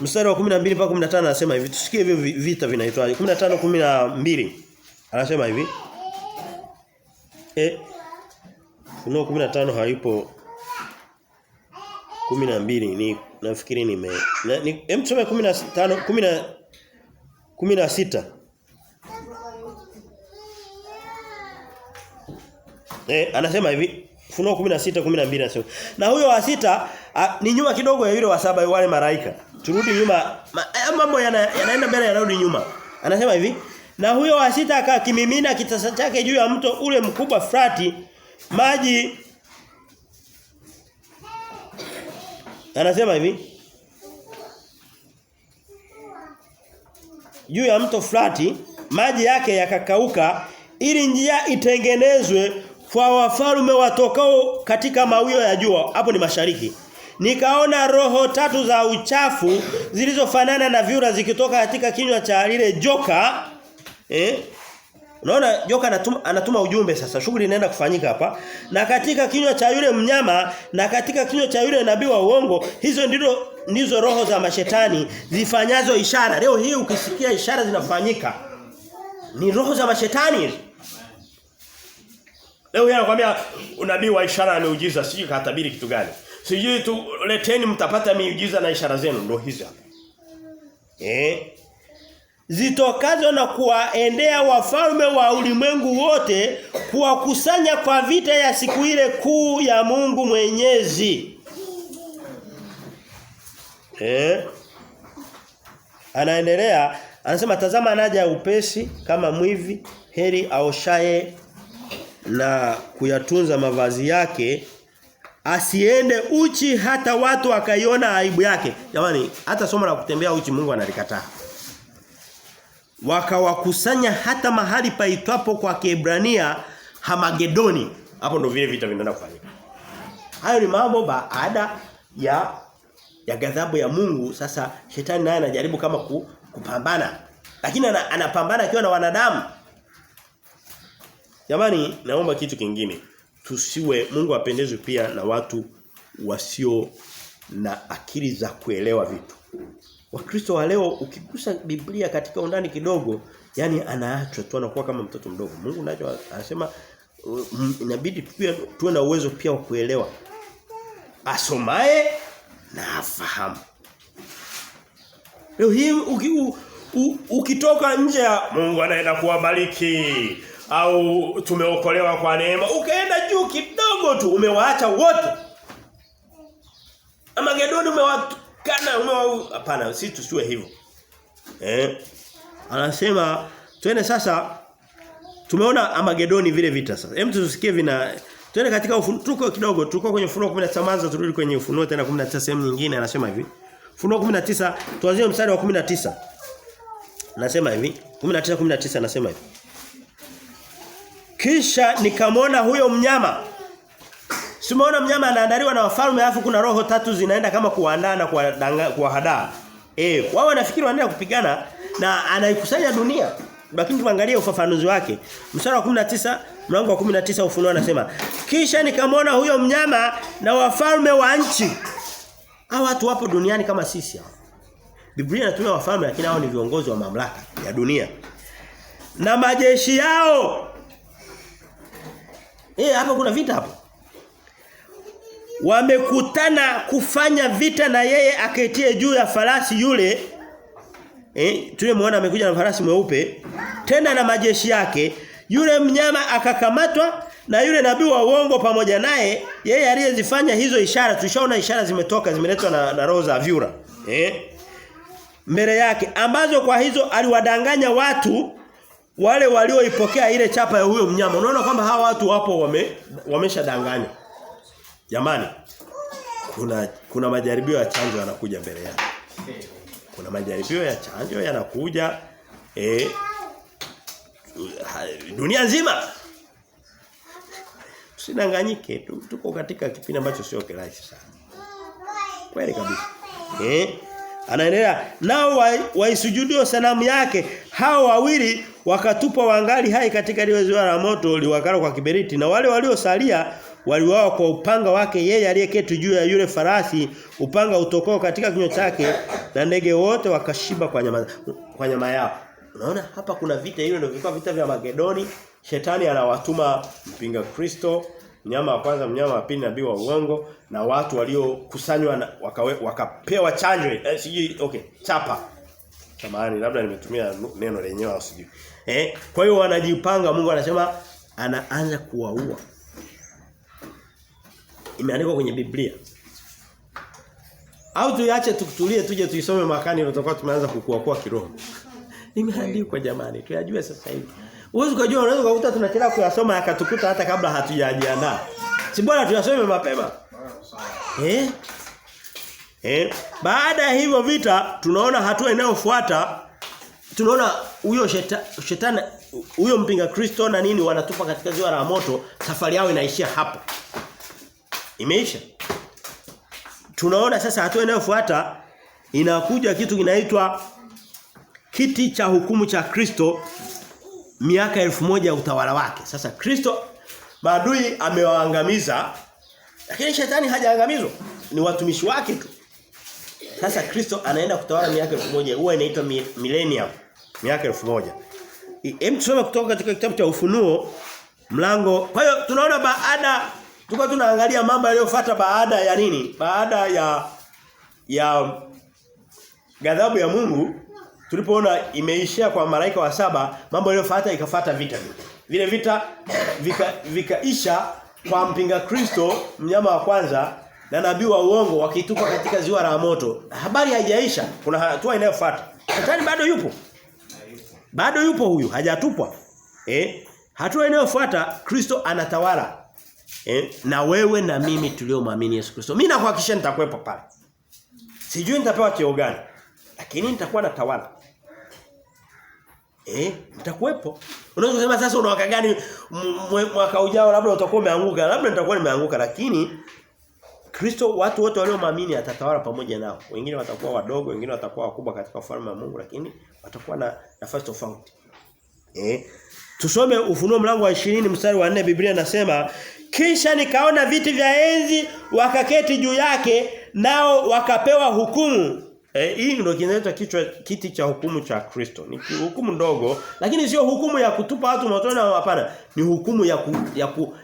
mstari wa 12 mpaka 15 anasema hivi. Tusikie hivi vita vinaitwaje. 15:12 anasema hivi. Ufunuo 15 haipo 12 ni nafikiri tusome 16. Anasema hivi. Ufunuo 16:12 anasema. Na huyo wa 6 ni nyuma kidogo ya yule wa 7 wale malaika. Turudi nyuma. Mambo yanaenda mbele yanarudi nyuma. Anasema hivi, na huyo wa 6 akakimimina kitasa chake juu ya mto ule mkubwa Frati, maji. Anasema hivi, juu ya mto Frati maji yake yakakauka, ili njia itengenezwe kwa wafalme watokao katika mawio ya jua. Hapo ni mashariki. Nikaona roho 3 za uchafu zilizofanana na vyura zikitoka katika kinywa cha lile joka. Unaona joka anatuma ujumbe sasa. Shughuli inaenda kufanyika hapa. Na katika kinywa cha yule mnyama na katika kinywa cha yule nabii wa uongo, hizo ndizo roho za mashetani zifanyazo ishara. Leo hii ukisikia ishara zinafanyika, ni roho za mashetani. Leo yeye anakuambia unabii wa ishara na miujiza, sijui katabiri kitu gani. Sijui tu leteni mtapata miujiza na ishara zenu, ndio hizo hapa. Zitokazo na kuwaendea wafalme wa ulimwengu wote, kuwakusanya kwa vita ya siku ile kuu ya Mungu Mwenyezi. Anaendelea, anasema tazama anaja upesi kama mwivi, heri aoshaye na kuyatunza mavazi yake, asiende uchi hata watu wakaiona aibu yake. Jamani, hata somo la kutembea uchi Mungu analikataa. Wakawakusanya hata mahali paitwapo kwa Kiebrania Hamagedoni. Hapo ndo vile vita vinaenda kufanyika. Hayo ni mambo baada ya ghadhabu ya Mungu. Sasa shetani naye anajaribu kama kupambana. Lakini anapambana akiwa na wanadamu. Jamani, naomba kitu kingine. Tusiwe, Mungu apendezwe pia na watu wasio na akili za kuelewa vitu. Wakristo wa leo ukigusa Biblia katika undani kidogo, yani anaachwa tu anakuwa kama mtoto mdogo. Mungu nacho anasema inabidi tuwe na uwezo pia wa kuelewa. Asomaye na afahamu. Leo hii ukitoka nje ya Mungu anaenda kuwabariki au tumeokolewa kwa neema, ukaenda juu kidogo tu umewaacha wote. Hamagedoni umewatukana, hapana, sisi tusiwe hivyo. Anasema twende sasa, tumeona Hamagedoni vile vita sasa. Hem tusikie twende katika tuko kidogo, tuko kwenye Ufunuo 19 mwanzo turudi kwenye Ufunuo tena 19 sehemu nyingine. Anasema hivi. Ufunuo 19 tuanzie mstari wa 19. Anasema hivi, 19 anasema hivi. Kisha nikamwona huyo mnyama. Simuona mnyama anaandaliwa na wafalme, alafu kuna roho tatu zinaenda kama kuandaa na kuwahadaa. Wao wanafikiri wanaenda kupigana na anaikusanya dunia. Lakini tuangalie ufafanuzi wake. Mstari wa 19, mlango wa 19 Ufunuo anasema, kisha nikamwona huyo mnyama na wafalme wa nchi. Hao watu wapo duniani kama sisi hao. Biblia inatumia wafalme lakini hao ni viongozi wa mamlaka ya dunia. Na majeshi yao. Hapo kuna vita hapo. Wamekutana kufanya vita na yeye aketie juu ya farasi yule. Tulimuona amekuja na farasi mweupe, tena na majeshi yake. Yule mnyama akakamatwa na yule nabii wa uongo pamoja naye, yeye aliyezifanya hizo ishara. Tushaona ishara zimeletwa na roho za vyura. Mbele yake, ambazo kwa hizo aliwadanganya watu wale walioipokea ile chapa ya huyo mnyama. Unaona kwamba hawa watu wapo wameshadanganywa. Jamani, kuna majaribio ya chanjo yanakuja mbele yake. Kuna majaribio ya chanjo yanakuja dunia nzima. Usidanganyike, tuko katika kipindi ambacho sio kirahisi sana. Kweli kabisa. Anaendelea, nao waisujudio sanamu yake, hao wawili wakatupwa wangali hai katika lile ziwa la moto liwakalo kwa kiberiti, na wale waliosalia waliuawa kwa upanga wake yeye aliyeketi juu ya yule farasi, upanga utokao katika kinywa chake, na ndege wote wakashiba kwa nyama yao. Unaona hapa kuna vita, hilo ndio vilikuwa vita vya Magedoni. Shetani anawatuma mpinga Kristo, mnyama wa kwanza, mnyama wa pili, nabii wa uongo, na watu waliokusanywa wakapewa chanjo, chapa. Samahani, labda nimetumia neno lenyewe au sijui. Kwa hiyo wanajipanga, Mungu anasema anaanza kuwaua. Imeandikwa kwenye Biblia. Au tuache tukutulie tuje tuisome makani ndio tutakuwa tumeanza kukua kiroho. Imeandikwa jamani, tuyajue sasa hivi. Uwezo kujua, unaweza kukuta tunachelewa kuyasoma yakatukuta hata kabla hatujajiandaa. Si bora tuyasome mapema. Baada ya hivyo vita tunaona hatua inayofuata, tunaona huyo shetani huyo mpinga Kristo na nini wanatupa katika ziwa la moto. Safari yao inaishia hapo. Imeisha. Tunaona sasa hatua inayofuata inakuja kitu kinaitwa kiti cha hukumu cha Kristo. miaka 1000 ya utawala wake. Sasa Kristo maadui amewaangamiza, lakini shetani hajaangamizwa, ni watumishi wake tu. Sasa Kristo anaenda kutawala miaka 1000, huwa inaitwa millennium, miaka 1000. Hem, tusome kutoka katika kitabu cha Ufunuo mlango. Kwa hiyo tunaona tulikuwa tunaangalia mambo yaliyofuata baada ya nini? Baada ya ghadhabu ya Mungu, tulipoona imeishia kwa malaika wa 7, mambo yaliyofuata ikafuata vita. Vile vita vikaisha kwa mpinga Kristo, mnyama wa kwanza, na nabii wa uongo wakitupa katika ziwa la moto. Habari haijaisha, kuna hatua inayofuata. Shetani bado yupo. Bado yupo huyu, hajatupwa. Hatua inayofuata, Kristo anatawala. Na wewe na mimi tuliomwamini Yesu Kristo. Mimi nakuhakikishia nitakuwepo pale. Sijui nitapewa cheo gani, lakini nitakuwa natawala. Nitakuwepo. Unaweza kusema sasa una waka gani mwaka ujao, labda utakuwa umeanguka, labda nitakuwa nimeanguka, lakini Kristo watu wote waliomwamini atatawala pamoja nao. Wengine watakuwa wadogo, wengine watakuwa wakubwa katika ufalme wa Mungu, lakini watakuwa na nafasi tofauti. Tusome Ufunuo mlango wa 20 mstari wa 4. Biblia inasema, kisha nikaona viti vya enzi wakaketi juu yake, nao wakapewa hukumu. Hii ndio kinaitwa kiti cha hukumu cha Kristo. Ni hukumu ndogo, lakini sio hukumu ya kutupa watu motoni, hapana. Ni hukumu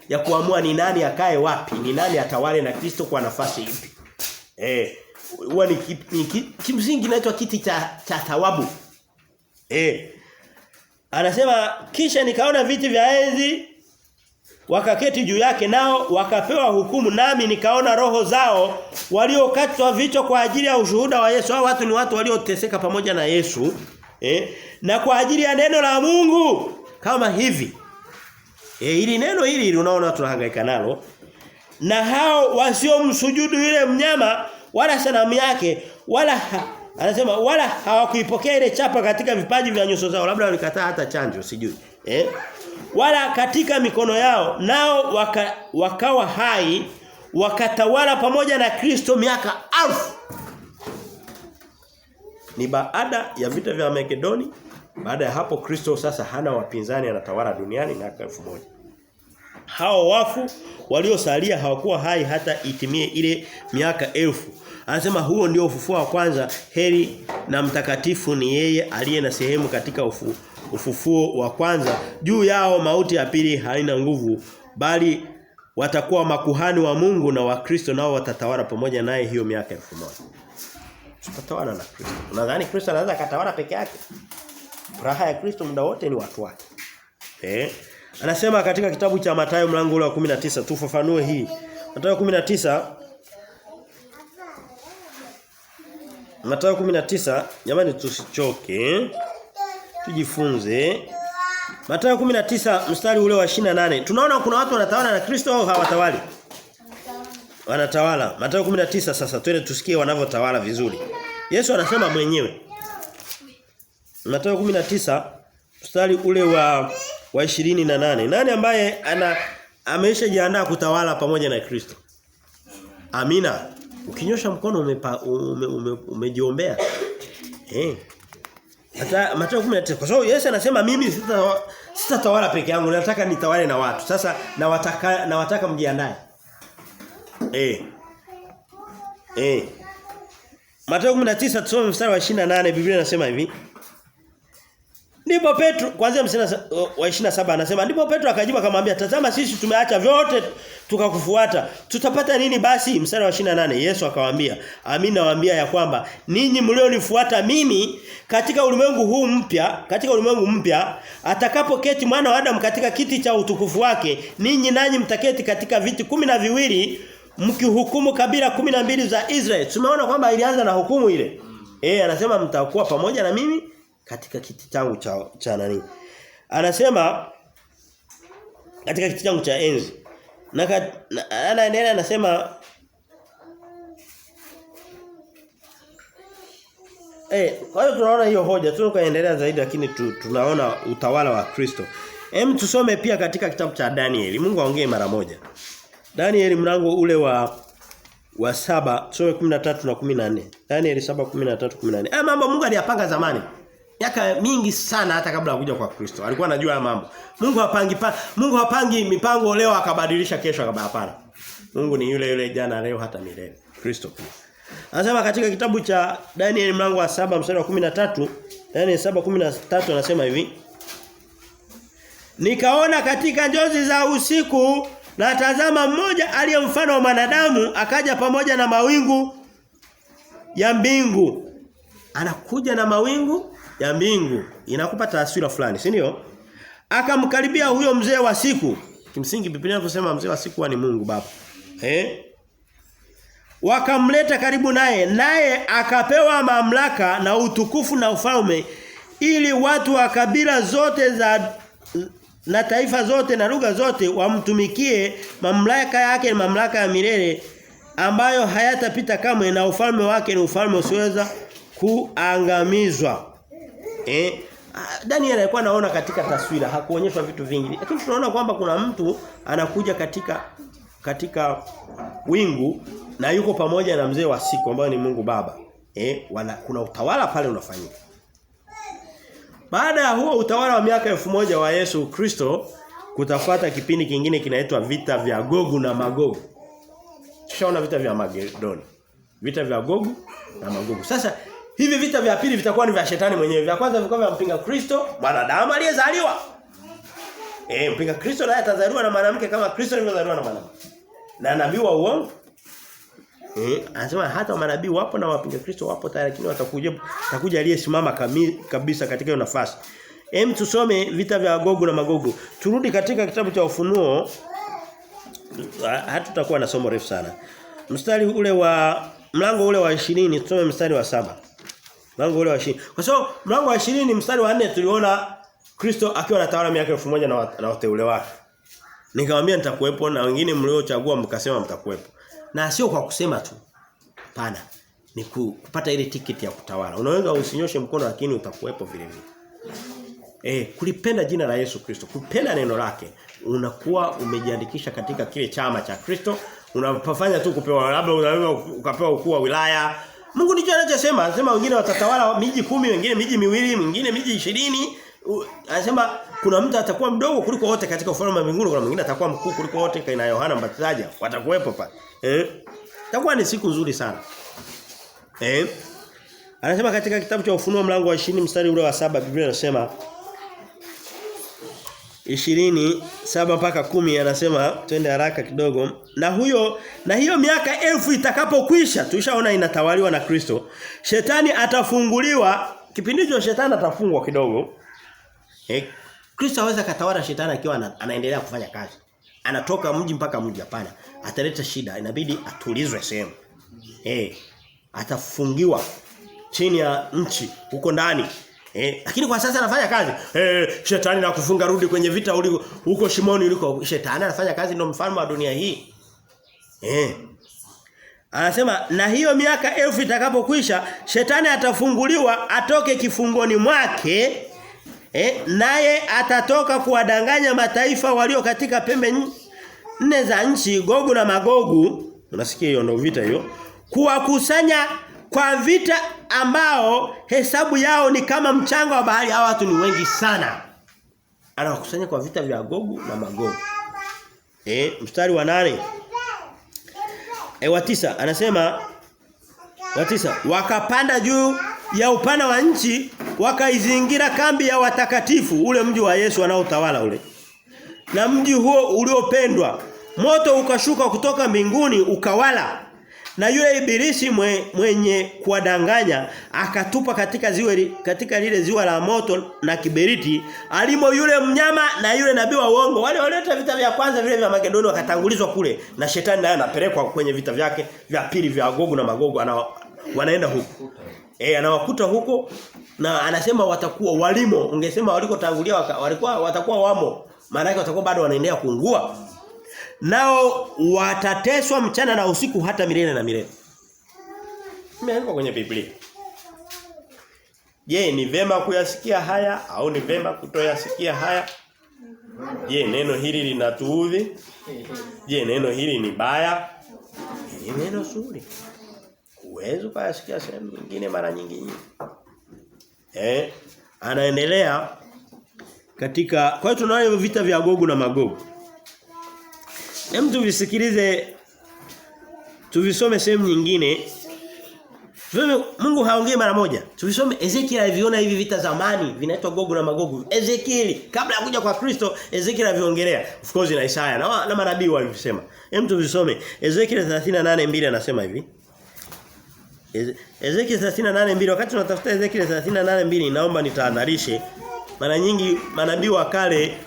ya kuamua ni nani akae wapi, ni nani atawale na Kristo kwa nafasi ipi. Huwa ni kimsingi inaitwa kiti cha thawabu. Anasema, kisha nikaona viti vya enzi wakaketi juu yake, nao wakapewa hukumu, nami nikaona roho zao waliokatwa vichwa kwa ajili ya ushuhuda wa Yesu. Hao watu ni watu walioteseka pamoja na Yesu, na kwa ajili ya neno la Mungu kama hivi. Ili neno hili unaona tunahangaika nalo. Na hao wasiomsujudu yule mnyama wala sanamu yake, anasema wala hawakuipokea ile chapa katika vipaji vya nyuso zao, labda walikataa hata chanjo, sijui. Wala katika mikono yao, nao wakawa hai, wakatawala pamoja na Kristo miaka 1000. Ni baada ya vita vya Makedoni. Baada ya hapo Kristo sasa hana wapinzani, anatawala duniani miaka 1000. Hao wafu waliosalia hawakuwa hai hata itimie ile miaka 1000. Anasema huo ndio ufufuo wa kwanza, heri na mtakatifu ni yeye aliye na sehemu katika ufufuo wa kwanza. Juu yao mauti ya pili haina nguvu, bali watakuwa makuhani wa Mungu na wa Kristo, nao watatawala pamoja naye hiyo miaka 1000. Tutatawala na Kristo. Unadhani Kristo anaweza katawala peke yake? Furaha ya Kristo muda wote ni watu wake. Anasema katika kitabu cha Mathayo mlango wa 19, tufafanue hii. Mathayo 19, jamani tusichoke. Tujifunze. Mathayo 19 mstari ule wa 28. Tunaona kuna watu wanatawala na Kristo au hawatawali? Wanatawala. Mathayo 19 sasa twende tusikie wanavyotawala vizuri. Yesu anasema mwenyewe. Mathayo 19 mstari ule wa 28. Nani ambaye ameshajiandaa kutawala pamoja na Kristo? Amina. Ukinyosha mkono umejiombea. Hata Mathayo 19 kwa sababu Yesu anasema mimi sitatawala peke yangu, nataka nitawale na watu. Sasa nawataka mjiandae. Mathayo 19 tusome mstari wa 28. Biblia inasema hivi. Ndipo Petro kuanzia mstari wa 27 anasema, ndipo Petro akajibu akamwambia, tazama sisi tumeacha vyote tukakufuata, tutapata nini basi? Mstari wa 28 Yesu akawaambia, amini nawaambia ya kwamba ninyi mlionifuata mimi katika ulimwengu mpya atakapoketi mwana wa Adamu katika kiti cha utukufu wake, ninyi nanyi mtaketi katika viti 12 mkihukumu kabila 12 za Israeli. Tumeona kwamba ilianza na hukumu ile. Anasema mtakuwa pamoja na mimi katika kiti changu cha nani? Anasema katika kiti changu cha enzi. Na anaendelea anasema kwa hiyo tunaona hiyo hoja, tunaendelea zaidi lakini tunaona utawala wa Kristo. Tusome pia katika kitabu cha Danieli. Mungu aongee mara moja. Danieli mlango ule wa 7, tusome 13 na 14. Danieli 7:13-14. Mambo Mungu aliyapanga zamani. Miaka mingi sana hata kabla ya kuja kwa Kristo. Alikuwa anajua mambo. Mungu hapangi mipango leo akabadilisha kesho hapana. Mungu ni yule yule jana leo hata milele. Kristo pia. Anasema katika kitabu cha Daniel mlango wa 7 mstari wa 13, Daniel 7:13 anasema hivi. Nikaona katika njozi za usiku na tazama mmoja aliye mfano wa mwanadamu akaja pamoja na mawingu ya mbingu. Anakuja na mawingu ya mbingu. Inakupa taswira fulani, si ndio? Akamkaribia huyo mzee wa siku. Kimsingi Biblia inasema mzee wa siku ni Mungu Baba. Wakamleta karibu naye akapewa mamlaka na utukufu na ufalme ili watu wa kabila zote na taifa zote na lugha zote wamtumikie. Mamlaka yake ni mamlaka ya milele ambayo hayatapita kamwe, na ufalme wake ni ufalme usioweza kuangamizwa. Daniel alikuwa anaona katika taswira, hakuonyeshwa vitu vingi. Lakini tunaona kwamba kuna mtu anakuja katika wingu na yuko pamoja na mzee wa siku ambaye ni Mungu Baba. Kuna utawala pale unafanyika. Baada ya huo utawala wa miaka 1000 wa Yesu Kristo, kutafuata kipindi kingine kinaitwa vita vya Gogu na Magogu. Tushaona vita vya Magedoni. Vita vya Gogu na Magogu. Sasa hivi vita vya pili vitakuwa ni vya shetani mwenyewe. Vya kwanza vilikuwa vya mpinga Kristo, mwanadamu aliyezaliwa. Mpinga Kristo naye atazaliwa na mwanamke kama Kristo alivyozaliwa na mwanamke. Na nabii wa uongo. Anasema hata manabii wapo na wapinga Kristo wapo tayari, lakini atakuja aliyesimama kabisa katika hiyo nafasi. Tusome vita vya Gogu na Magogu. Turudi katika kitabu cha Ufunuo. Hatutakuwa na somo refu sana. Mlango ule wa 20 tusome mstari wa 7. Mlango ule wa 20. Kwa sababu mlango wa 20 mstari wa 4 tuliona Kristo akiwa anatawala miaka 1000 na wateule wake. Nikamwambia nitakuwepo na wengine mliochagua mkasema mtakuwepo. Na sio kwa kusema tu. Hapana. Ni kupata ile tiketi ya kutawala. Unaweza usinyoshe mkono lakini utakuwepo vile vile. Kulipenda jina la Yesu Kristo, kupenda neno lake, unakuwa umejiandikisha katika kile chama cha Kristo. Unapofanya tu kupewa, labda unaweza ukapewa ukuu wa wilaya. Mungu ndicho anachosema, anasema wengine watatawala miji 10, wengine miji 2, wengine miji 20. Anasema kuna mtu atakuwa mdogo kuliko wote katika ufalme wa mbinguni, kuna mwingine atakuwa mkuu kuliko wote kaina Yohana Mbatizaji. Watakuwepo pale. Itakuwa ni siku nzuri sana. Anasema katika kitabu cha Ufunuo mlango wa 20 mstari ule wa 7 Biblia inasema 27 mpaka 10 anasema twende haraka kidogo. Na hiyo miaka 1000 itakapokwisha, tulishaona inatawaliwa na Kristo. Shetani atafunguliwa, kipindi hicho shetani atafungwa kidogo. Kristo hawezi katawala shetani akiwa anaendelea kufanya kazi. Anatoka mji mpaka mji, hapana. Ataleta shida, inabidi atulizwe sehemu. Atafungiwa chini ya nchi huko ndani. Lakini kwa sasa anafanya kazi. Shetani na kufunga, rudi kwenye vita huko shimoni uliko. Shetani anafanya kazi, ndio mfalme wa dunia hii. Anasema na hiyo miaka 1000 itakapokwisha, shetani atafunguliwa atoke kifungoni mwake. Naye atatoka kuwadanganya mataifa walio katika pembe 4 za nchi, Gogu na Magogu. Unasikia hiyo ndio vita hiyo. Kuwakusanya kwa vita ambao hesabu yao ni kama mchanga wa bahari. Hawa watu ni wengi sana. Anawakusanya kwa vita vya Gogu na Magogu. Mstari wa 8. Wa 9 anasema wa 9 wakapanda juu ya upana wa nchi, wakaizingira kambi ya watakatifu, ule mji wa Yesu anaotawala ule. Na mji huo uliopendwa, moto ukashuka kutoka mbinguni ukawala. Na yule ibilisi mwenye kuwadanganya akatupa katika lile ziwa la moto na kiberiti, alimo yule mnyama na yule nabii wa uongo. Wale walioleta vita vya kwanza vile vya Magedoni wakatangulizwa kule, na shetani naye anapelekwa kwenye vita vyake vya pili vya Gogu na Magogu. Wanaenda huko. Anawakuta huko na anasema watakuwa walimo. Ungesema walikotangulia watakuwa wamo. Maana yake watakuwa bado wanaendelea kuungua. Nao watateswa mchana na usiku hata milele na milele. Imeandikwa kwenye Biblia. Je, ni vema kuyasikia haya au ni vema kutoyasikia haya? Je, neno hili linatuudhi? Je, neno hili ni baya? Ni neno zuri. Uwezo kuyasikia sehemu nyingine mara nyingi. anaendelea katika kwa hiyo tunaona hivyo vita vya Gogu na Magogu. Hem tuvisikilize tuvisome sehemu nyingine. Mungu haongei mara moja. Tuvisome Ezekiel aliviona hivi vita zamani vinaitwa Gogu na Magogu. Ezekiel kabla ya kuja kwa Kristo Ezekiel aliviongelea. Of course na Isaya na manabii walisema. Hem tuvisome Ezekiel 38:2 anasema hivi. Ezekiel 38:2 wakati tunatafuta Ezekiel 38:2 naomba nitahadharishe mara nyingi manabii wa kale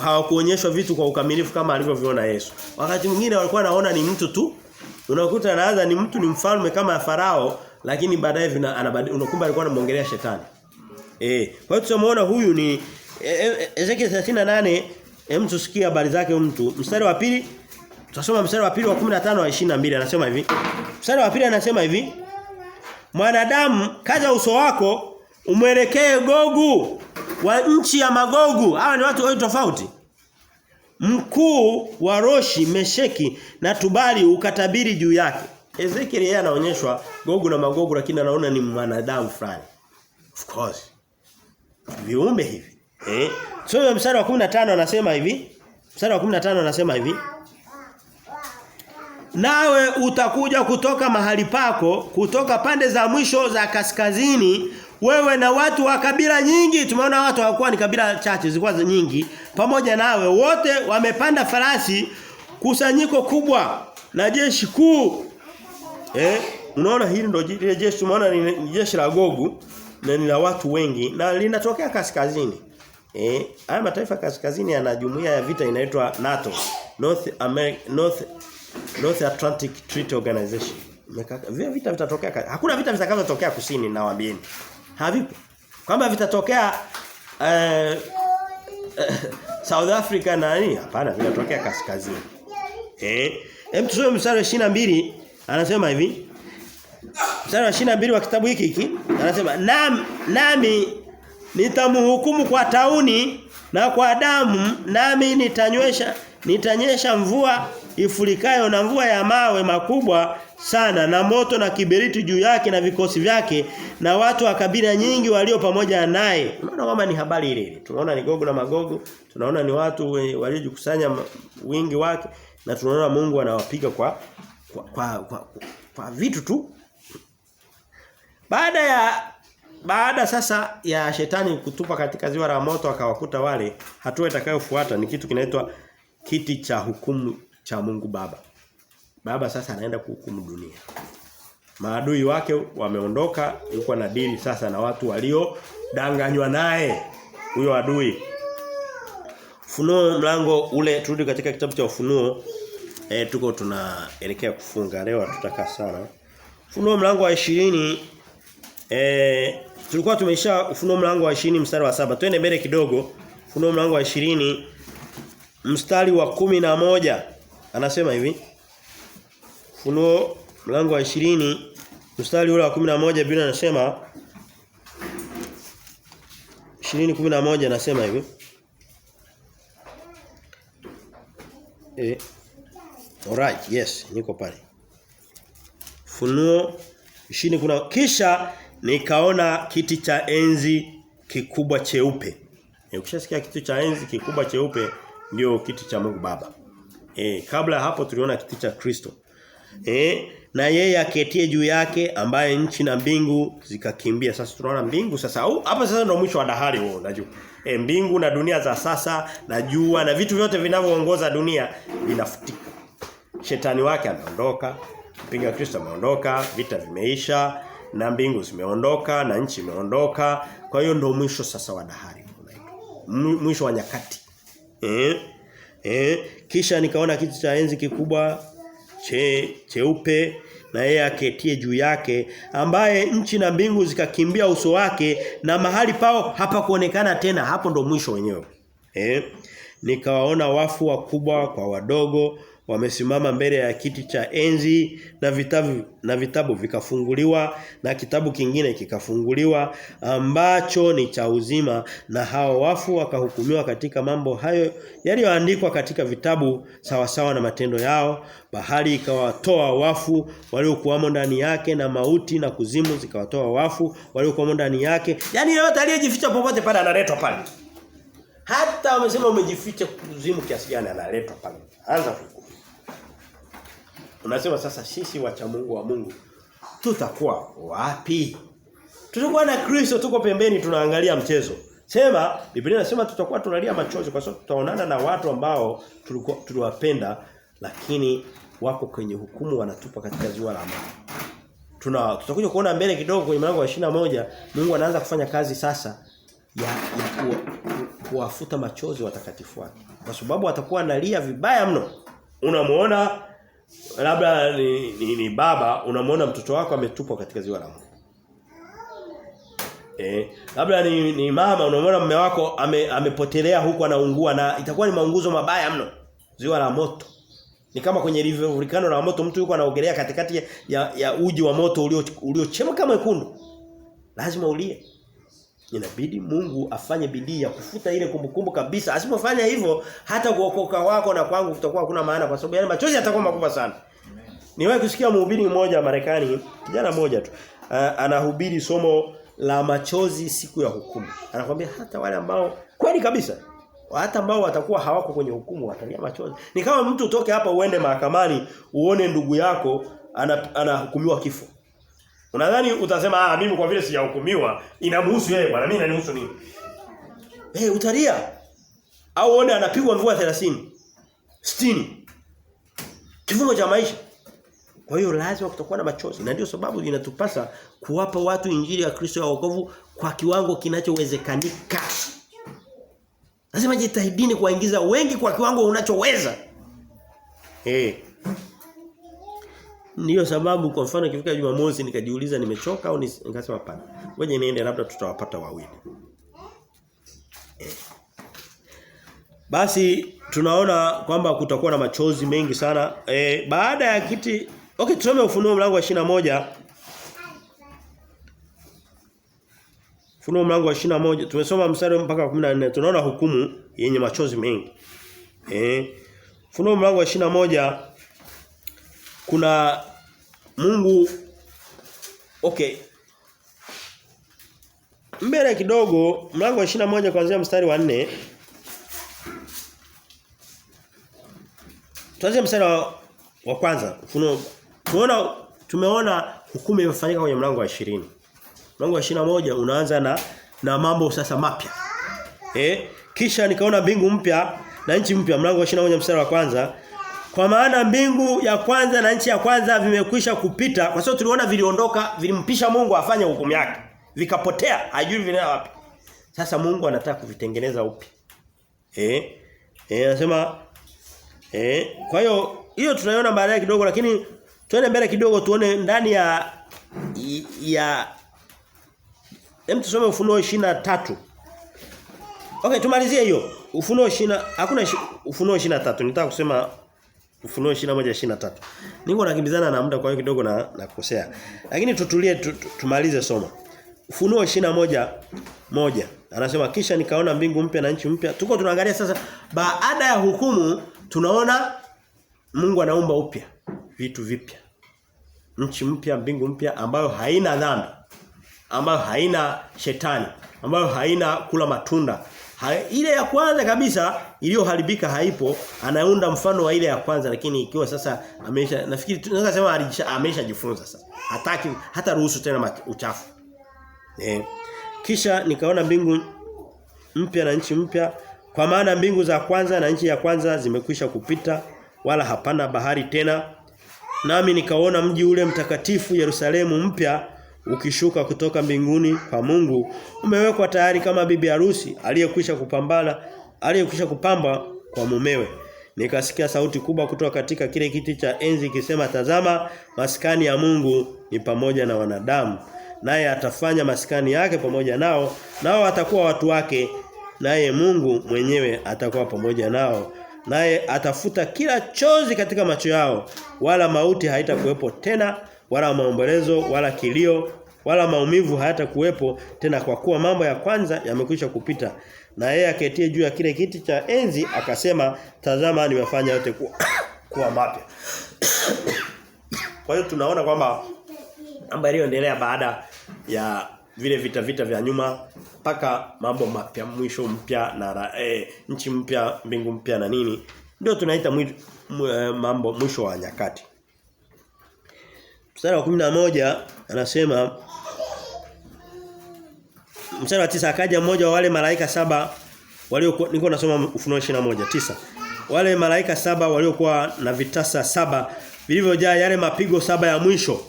hawakuonyeshwa vitu kwa ukamilifu kama alivyoviona Yesu. Wakati mwingine walikuwa naona ni mtu tu. Unakuta anaanza ni mtu ni mfalme kama Farao lakini baadaye unakumba alikuwa anamuongelea shetani. Kwa hiyo tunamuona huyu ni Ezekiel 38 tusikie habari zake mtu. Mstari wa pili tutasoma mstari wa pili wa 15 wa 22 anasema hivi. Mstari wa pili anasema hivi. Mwanadamu kaza uso wako umwelekee Gogu wa nchi ya Magogu. Hawa ni watu wawili tofauti. Mkuu wa Roshi, Mesheki na Tubali ukatabiri juu yake. Ezekiel yeye anaonyeshwa Gogu na Magogu lakini anaona ni mwanadamu fulani. Of course. Viumbe hivi. So mstari wa 15 anasema hivi. Mstari wa 15 anasema hivi. Nawe utakuja kutoka mahali pako, kutoka pande za mwisho za kaskazini, wewe na watu wa kabila nyingi. Tumeona watu hawakuwa ni kabila chache, zilikuwa nyingi. Pamoja nawe wote wamepanda farasi, kusanyiko kubwa na jeshi kuu. Unaona hili ndio jeshi, tumeona ni jeshi la Gogu na ni la watu wengi na linatokea kaskazini. Haya mataifa kaskazini yana jumuiya ya vita inaitwa NATO, North Atlantic Treaty Organization. Vita vitatokea. Hakuna vita vitakavyotokea kusini na waambieni. Havipo. Kwamba vitatokea South Africa na nini? Hapana, vitatokea kaskazini. Tusome mstari wa 22 anasema hivi. Mstari wa 22 wa kitabu hiki anasema nami nitamhukumu kwa tauni na kwa damu, nami nitanyesha mvua ifurikayo na mvua ya mawe makubwa sana na moto na kiberiti juu yake na vikosi vyake na watu wa kabila nyingi walio pamoja naye. Tunaona kama ni habari ile. Tunaona ni Gogu na Magogu, tunaona ni watu waliojikusanya wingi wake na tunaona Mungu anawapiga kwa vitu tu. Baada sasa ya shetani kutupa katika ziwa la moto akawakuta wale, hatua itakayofuata ni kitu kinaitwa kiti cha hukumu cha Mungu Baba. Baba sasa anaenda kuhukumu dunia. Maadui wake wameondoka, yuko na dili sasa na watu walio danganywa naye huyo adui. Ufunuo mlango ule, turudi katika kitabu cha Ufunuo. Tuko tunaelekea kufunga leo, tutakaa sana. Ufunuo mlango wa 20 tulikuwa tumeisha Ufunuo mlango wa 20 mstari wa 7. Twende mbele kidogo. Ufunuo mlango wa 20 mstari wa 11 anasema hivi. Ufunuo mlango wa 20 mstari ule wa 11 Biblia inasema 20:11 anasema hivi. Alright, yes, niko pale. Ufunuo 20 kuna kisha nikaona kiti cha enzi kikubwa cheupe. Ukishasikia kiti cha enzi kikubwa cheupe ndio kiti cha Mungu Baba. Kabla hapo tuliona kiti cha Kristo. Na yeye aketie juu yake ambaye nchi na mbingu zikakimbia. Sasa tunaona mbingu sasa. Hapa sasa ndio mwisho wa dahari huo unajua. Mbingu na dunia za sasa na jua na vitu vyote vinavyoongoza dunia vinafutika. Shetani wake anaondoka, mpinga Kristo ameondoka, vita vimeisha na mbingu zimeondoka na nchi imeondoka. Kwa hiyo ndio mwisho sasa wa dahari unaitwa. Mwisho wa nyakati. Kisha nikaona kiti cha enzi kikubwa cheupe na yeye aketie juu yake ambaye nchi na mbingu zikakimbia uso wake na mahali pao hapa kuonekana tena. Hapo ndo mwisho wenyewe. Nikawaona wafu wakubwa kwa wadogo wamesimama mbele ya kiti cha enzi na vitabu vikafunguliwa na kitabu kingine kikafunguliwa ambacho ni cha uzima na hao wafu wakahukumiwa katika mambo hayo yaliyoandikwa katika vitabu sawasawa na matendo yao. Bahari ikawatoa wafu waliokuwamo ndani yake na mauti na kuzimu zikawatoa wafu waliokuwamo ndani yake. Yaani yote aliyejificha popote pale analetwa pale. Hata umesema umejificha kuzimu kiasi gani analetwa pale. Anza hukumu. Unasema sasa sisi wacha Mungu wa Mungu tutakuwa wapi? Tutakuwa na Kristo tuko pembeni tunaangalia mchezo. Sema Biblia inasema tutakuwa tunalia machozi kwa sababu tutaonana na watu ambao tuliwapenda lakini wako kwenye hukumu wanatupa katika ziwa la moto. Tutakuja kuona mbele kidogo kwenye mlango wa 21 Mungu anaanza kufanya kazi sasa ya kuwafuta machozi watakatifu wake. Kwa sababu watakuwa analia vibaya mno. Unamuona labda ni baba, unamuona mtoto wako ametupwa katika ziwa la moto. Labda ni mama, unamuona mume wako amepotelea huko anaungua na itakuwa ni maunguzo mabaya mno. Ziwa la moto. Ni kama kwenye volcano la moto mtu yuko anaogelea katikati ya uji wa moto uliochemka mwekundu. Lazima ulie. Inabidi Mungu afanye bidii ya kufuta ile kumbukumbu kabisa. Asipofanya hivyo hata kuokoka wako na kwangu kutakuwa hakuna maana kwa sababu yale machozi yatakuwa makubwa sana. Niwahi kusikia mhubiri mmoja Marekani, kijana mmoja tu, anahubiri somo la machozi siku ya hukumu. Anakuambia hata wale ambao kweli kabisa hata ambao watakuwa hawako kwenye hukumu watalia machozi. Ni kama mtu utoke hapa uende mahakamani uone ndugu yako anahukumiwa kifo. Unadhani utasema mimi kwa vile sijahukumiwa inamhusu yeye bwana mimi inanihusu nini? Utalia. Au uone anapigwa mvua 30. 60. Kifungo cha maisha. Kwa hiyo lazima kutakuwa na machozi na ndio sababu inatupasa kuwapa watu injili ya Kristo ya wokovu kwa kiwango kinachowezekanika. Lazima jitahidini kuwaingiza wengi kwa kiwango unachoweza. Ndiyo sababu kwa mfano ikifika Jumamosi nikajiuliza nimechoka au nikasema hapana. Ngoja niende labda tutawapata wawili. Basi tunaona kwamba kutakuwa na machozi mengi sana. Baada ya kiti tusome Ufunuo mlango wa 21. Ufunuo mlango wa 21 tumesoma mstari mpaka 14 tunaona hukumu yenye machozi mengi. Ufunuo mlango wa 21 kuna Mungu mbele kidogo mlango wa 21 kuanzia mstari wa 4 tuanze mstari wa kwanza Ufunuo tumeona hukumu imefanyika kwenye mlango wa 20. Mlango wa 21 unaanza na mambo sasa mapya. Kisha nikaona mbingu mpya na nchi mpya mlango wa 21 mstari wa kwanza. Kwa maana mbingu ya kwanza na nchi ya kwanza vimekwisha kupita kwa sababu tuliona viliondoka vilimpisha Mungu afanye hukumu yake. Vikapotea, hajui vinaenda wapi. Sasa Mungu anataka kuvitengeneza upya. Anasema kwa hiyo tunaiona baadaye kidogo lakini tuende mbele kidogo tuone ndani ya tusome Ufunuo 23. Tumalizie hiyo. Ufunuo 20 hakuna Ufunuo 23. Nitaka kusema Ufunuo 21:23. Niko nakimbizana na muda kwa hiyo kidogo na kukosea. Lakini tutulie tumalize somo. Ufunuo 21:1. Anasema kisha nikaona mbingu mpya na nchi mpya. Tuko tunaangalia sasa baada ya hukumu tunaona Mungu anaumba upya vitu vipya. Nchi mpya, mbingu mpya ambayo haina dhambi, ambayo haina shetani, ambayo haina kula matunda. Ile ya kwanza kabisa iliyoharibika haipo, anaunda mfano wa ile ya kwanza lakini ikiwa sasa nafikiri tunaweza sema ameshajifunza sasa. Hataki hata ruhusu tena uchafu. Kisha nikaona mbingu mpya na nchi mpya kwa maana mbingu za kwanza na nchi ya kwanza zimekwisha kupita wala hapana bahari tena. Nami nikaona mji ule mtakatifu Yerusalemu mpya ukishuka kutoka mbinguni kwa Mungu umewekwa tayari kama bibi harusi aliyekwisha kupamba kwa mumewe. Nikasikia sauti kubwa kutoka katika kile kiti cha enzi ikisema tazama maskani ya Mungu ni pamoja na wanadamu naye atafanya maskani yake pamoja nao watakuwa watu wake naye Mungu mwenyewe atakuwa pamoja nao naye atafuta kila chozi katika macho yao, wala mauti haitakuwepo tena, wala maombolezo, wala kilio, wala maumivu hayatakuwepo tena, kwa kuwa mambo ya kwanza yamekwisha kupita. Na yeye aketie juu ya kile kiti cha enzi akasema, tazama nimefanya yote kuwa mapya. Kwa hiyo tunaona kwamba mambo yaliyoendelea baada ya vile vita vya nyuma mpaka mambo mapya, mwisho mpya na nchi mpya, mbingu mpya na nini, ndio tunaita mambo mwisho wa nyakati. Mstari wa 11 anasema, mstari wa 9, akaja mmoja wa wale malaika saba waliokuwa, niko nasoma Ufunuo 21:9. Wale malaika saba waliokuwa na vitasa saba vilivyojaa yale mapigo saba ya mwisho.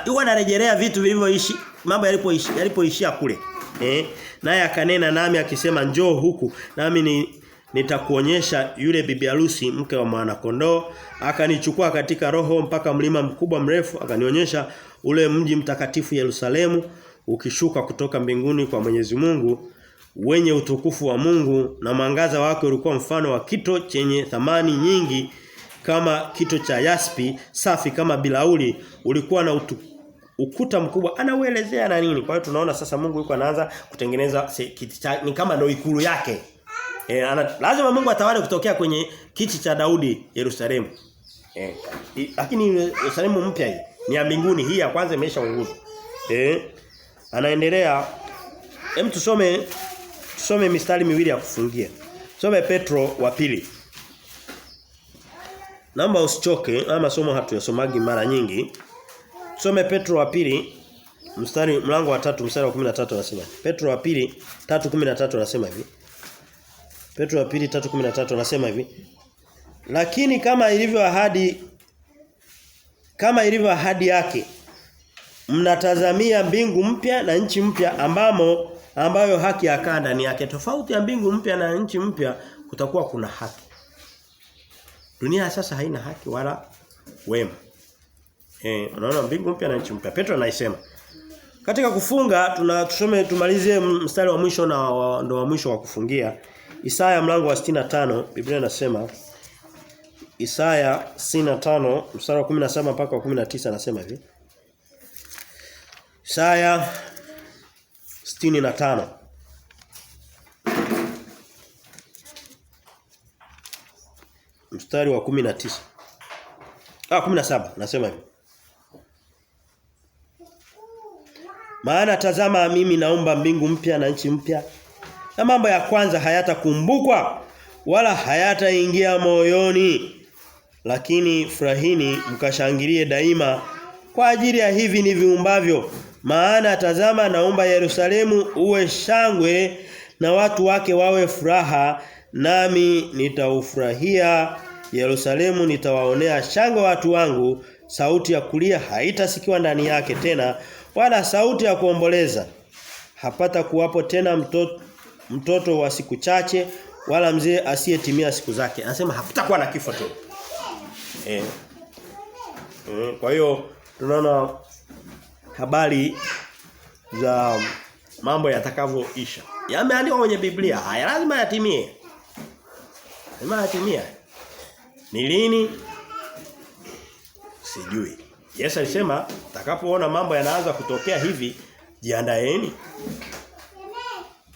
Huwa anarejelea vitu vilivyoishi, mambo yalipoishia kule. Naye akanena nami akisema, njoo huku nami nitakuonyesha yule bibi harusi, mke wa mwana kondoo. Akanichukua katika roho mpaka mlima mkubwa mrefu, akanionyesha ule mji mtakatifu Yerusalemu ukishuka kutoka mbinguni kwa Mwenyezi Mungu, wenye utukufu wa Mungu, na mwangaza wake ulikuwa mfano wa kito chenye thamani nyingi, kama kito cha yaspi, safi kama bilauri. Ulikuwa na ukuta mkubwa. Anauelezea na nini? Kwa hiyo tunaona sasa Mungu yuko anaanza kutengeneza kiti cha, ni kama ndio ikulu yake. Lazima Mungu atawale kutokea kwenye kiti cha Daudi Yerusalemu. Lakini Yerusalemu mpya hii ni ya mbinguni, hii ya kwanza imeshaunguzwa. Anaendelea. Tusome mistari miwili ya kufungia. Some Petro wa pili. Naomba usichoke, ama somo hatuyasomagi mara nyingi. Tusome Petro wa pili, mlango wa 3 mstari wa 13 anasema. Petro wa pili 3:13 anasema hivi. Petro wa pili 3:13 anasema hivi. Lakini kama ilivyo ahadi yake, mnatazamia mbingu mpya na nchi mpya ambayo haki yakaa ndani yake. Tofauti ya mbingu mpya na nchi mpya, kutakuwa kuna haki. Dunia sasa haina haki wala wema. Unaona, mbingu mpya na nchi mpya. Petro anaisema. Katika kufunga tumalizie mstari wa mwisho na ndo wa mwisho wa kufungia. Isaya mlango wa 65, Biblia inasema, Isaya 65 mstari wa 17 mpaka wa 19 anasema hivi. Isaya 65 mstari wa 19. 17 nasema hivi. Maana tazama mimi naomba mbingu mpya na nchi mpya, na mambo ya kwanza hayatakumbukwa wala hayataingia moyoni. Lakini furahini mkashangilie daima kwa ajili ya hivi ni viumbavyo. Maana tazama naomba Yerusalemu uwe shangwe na watu wake wawe furaha, nami nitaufurahia Yerusalemu, nitawaonea shangwe watu wangu. Sauti ya kulia haitasikiwa ndani yake tena, wala sauti ya kuomboleza. Hapata kuwapo tena mtoto wa siku chache, wala mzee asiyetimia siku zake. Anasema hapatakuwa na kifo tena. Kwa hiyo tunaona habari za mambo yatakavyoisha. Yameandikwa kwenye Biblia. Haya lazima yatimie. Lazima yatimie. Ni lini? Sijui. Yesu alisema utakapoona mambo yanaanza kutokea hivi, jiandaeni.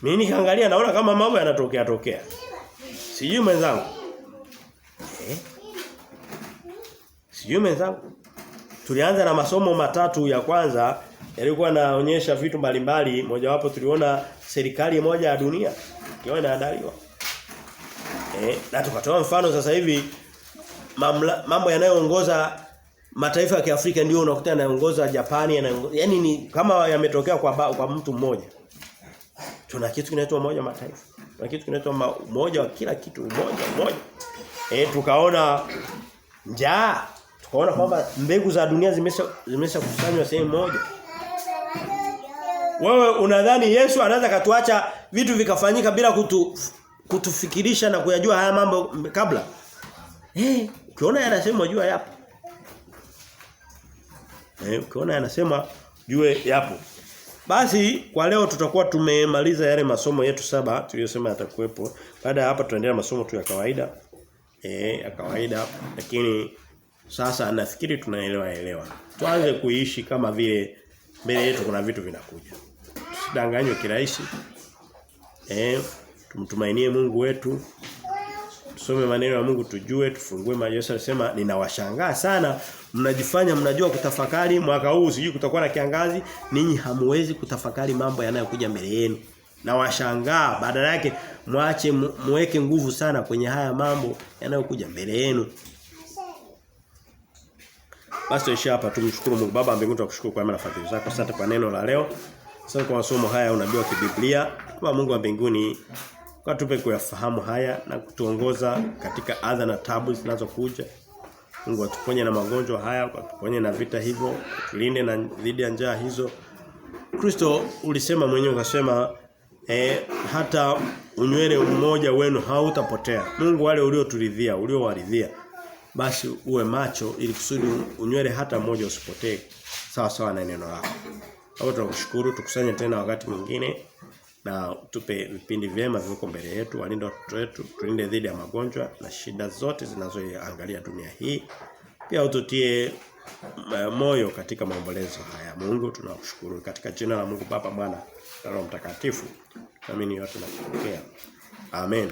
Mimi nikaangalia naona kama mambo yanatokea. Sijui mwenzangu. Sijui mwenzangu. Tulianza na masomo matatu ya kwanza yalikuwa naonyesha vitu mbalimbali, mojawapo tuliona serikali moja ya dunia ikiwa inaandaliwa. Na tukatoa mfano sasa hivi mambo yanayoongoza mataifa ya Kiafrika ndio unakuta yanaongoza Japani, yani ni kama yametokea kwa mtu mmoja. Tuna kitu kinaitwa umoja wa mataifa. Tuna kitu kinaitwa umoja wa kila kitu, umoja. Tukaona njaa, tukaona kwamba mbegu za dunia zimeshakusanywa sehemu moja. Wewe unadhani Yesu anaweza katuacha vitu vikafanyika bila kutufikirisha na kuyajua haya mambo kabla? Ukiona yanasema jua yapo. Ukiona yanasema jue yapo. Basi kwa leo tutakuwa tumemaliza yale masomo yetu 7 tuliyosema yatakuwepo. Baada ya hapa tutaendelea masomo tu ya kawaida. ya kawaida, lakini sasa nafikiri tunaelewa. Tuanze kuishi kama vile mbele yetu kuna vitu vinakuja. Tusidanganywe kirahisi. Tumtumainie Mungu wetu. Tusome maneno ya Mungu tujue, tufungue macho. Yesu alisema ninawashangaa sana mnajifanya mnajua kutafakari mwaka huu sijui kutakuwa na kiangazi, ninyi hamuwezi kutafakari mambo yanayokuja mbele yenu. Nawashangaa, badala yake muweke nguvu sana kwenye haya mambo yanayokuja mbele yenu. Basi tuishie hapa, tumshukuru Mungu. Baba mbinguni, tunakushukuru kwa neema na fadhili zako. Asante kwa neno la leo. Asante kwa masomo haya unabii wa kibiblia. Kwa Mungu wa mbinguni, kwa tupe kuyafahamu haya na kutuongoza katika adha na tabu zinazokuja. Mungu atuponye na magonjwa haya, atuponye na vita hivyo, tulinde na dhidi ya njaa hizo. Kristo ulisema mwenyewe ukasema hata unywele mmoja wenu hautapotea. Mungu wale uliowaridhia basi uwe macho ili kusudi unywele hata mmoja usipotee sawa sawa na neno lako. Hapo tunakushukuru, tukusanye tena wakati mwingine na tupe vipindi vyema viko mbele yetu, walinde watoto wetu, tulinde dhidi ya magonjwa na shida zote zinazoangalia dunia hii. Pia ututie moyo katika maombolezo haya. Mungu tunakushukuru katika jina la Mungu Baba, Mwana na Roho Mtakatifu. Amini yote na kupokea. Amen.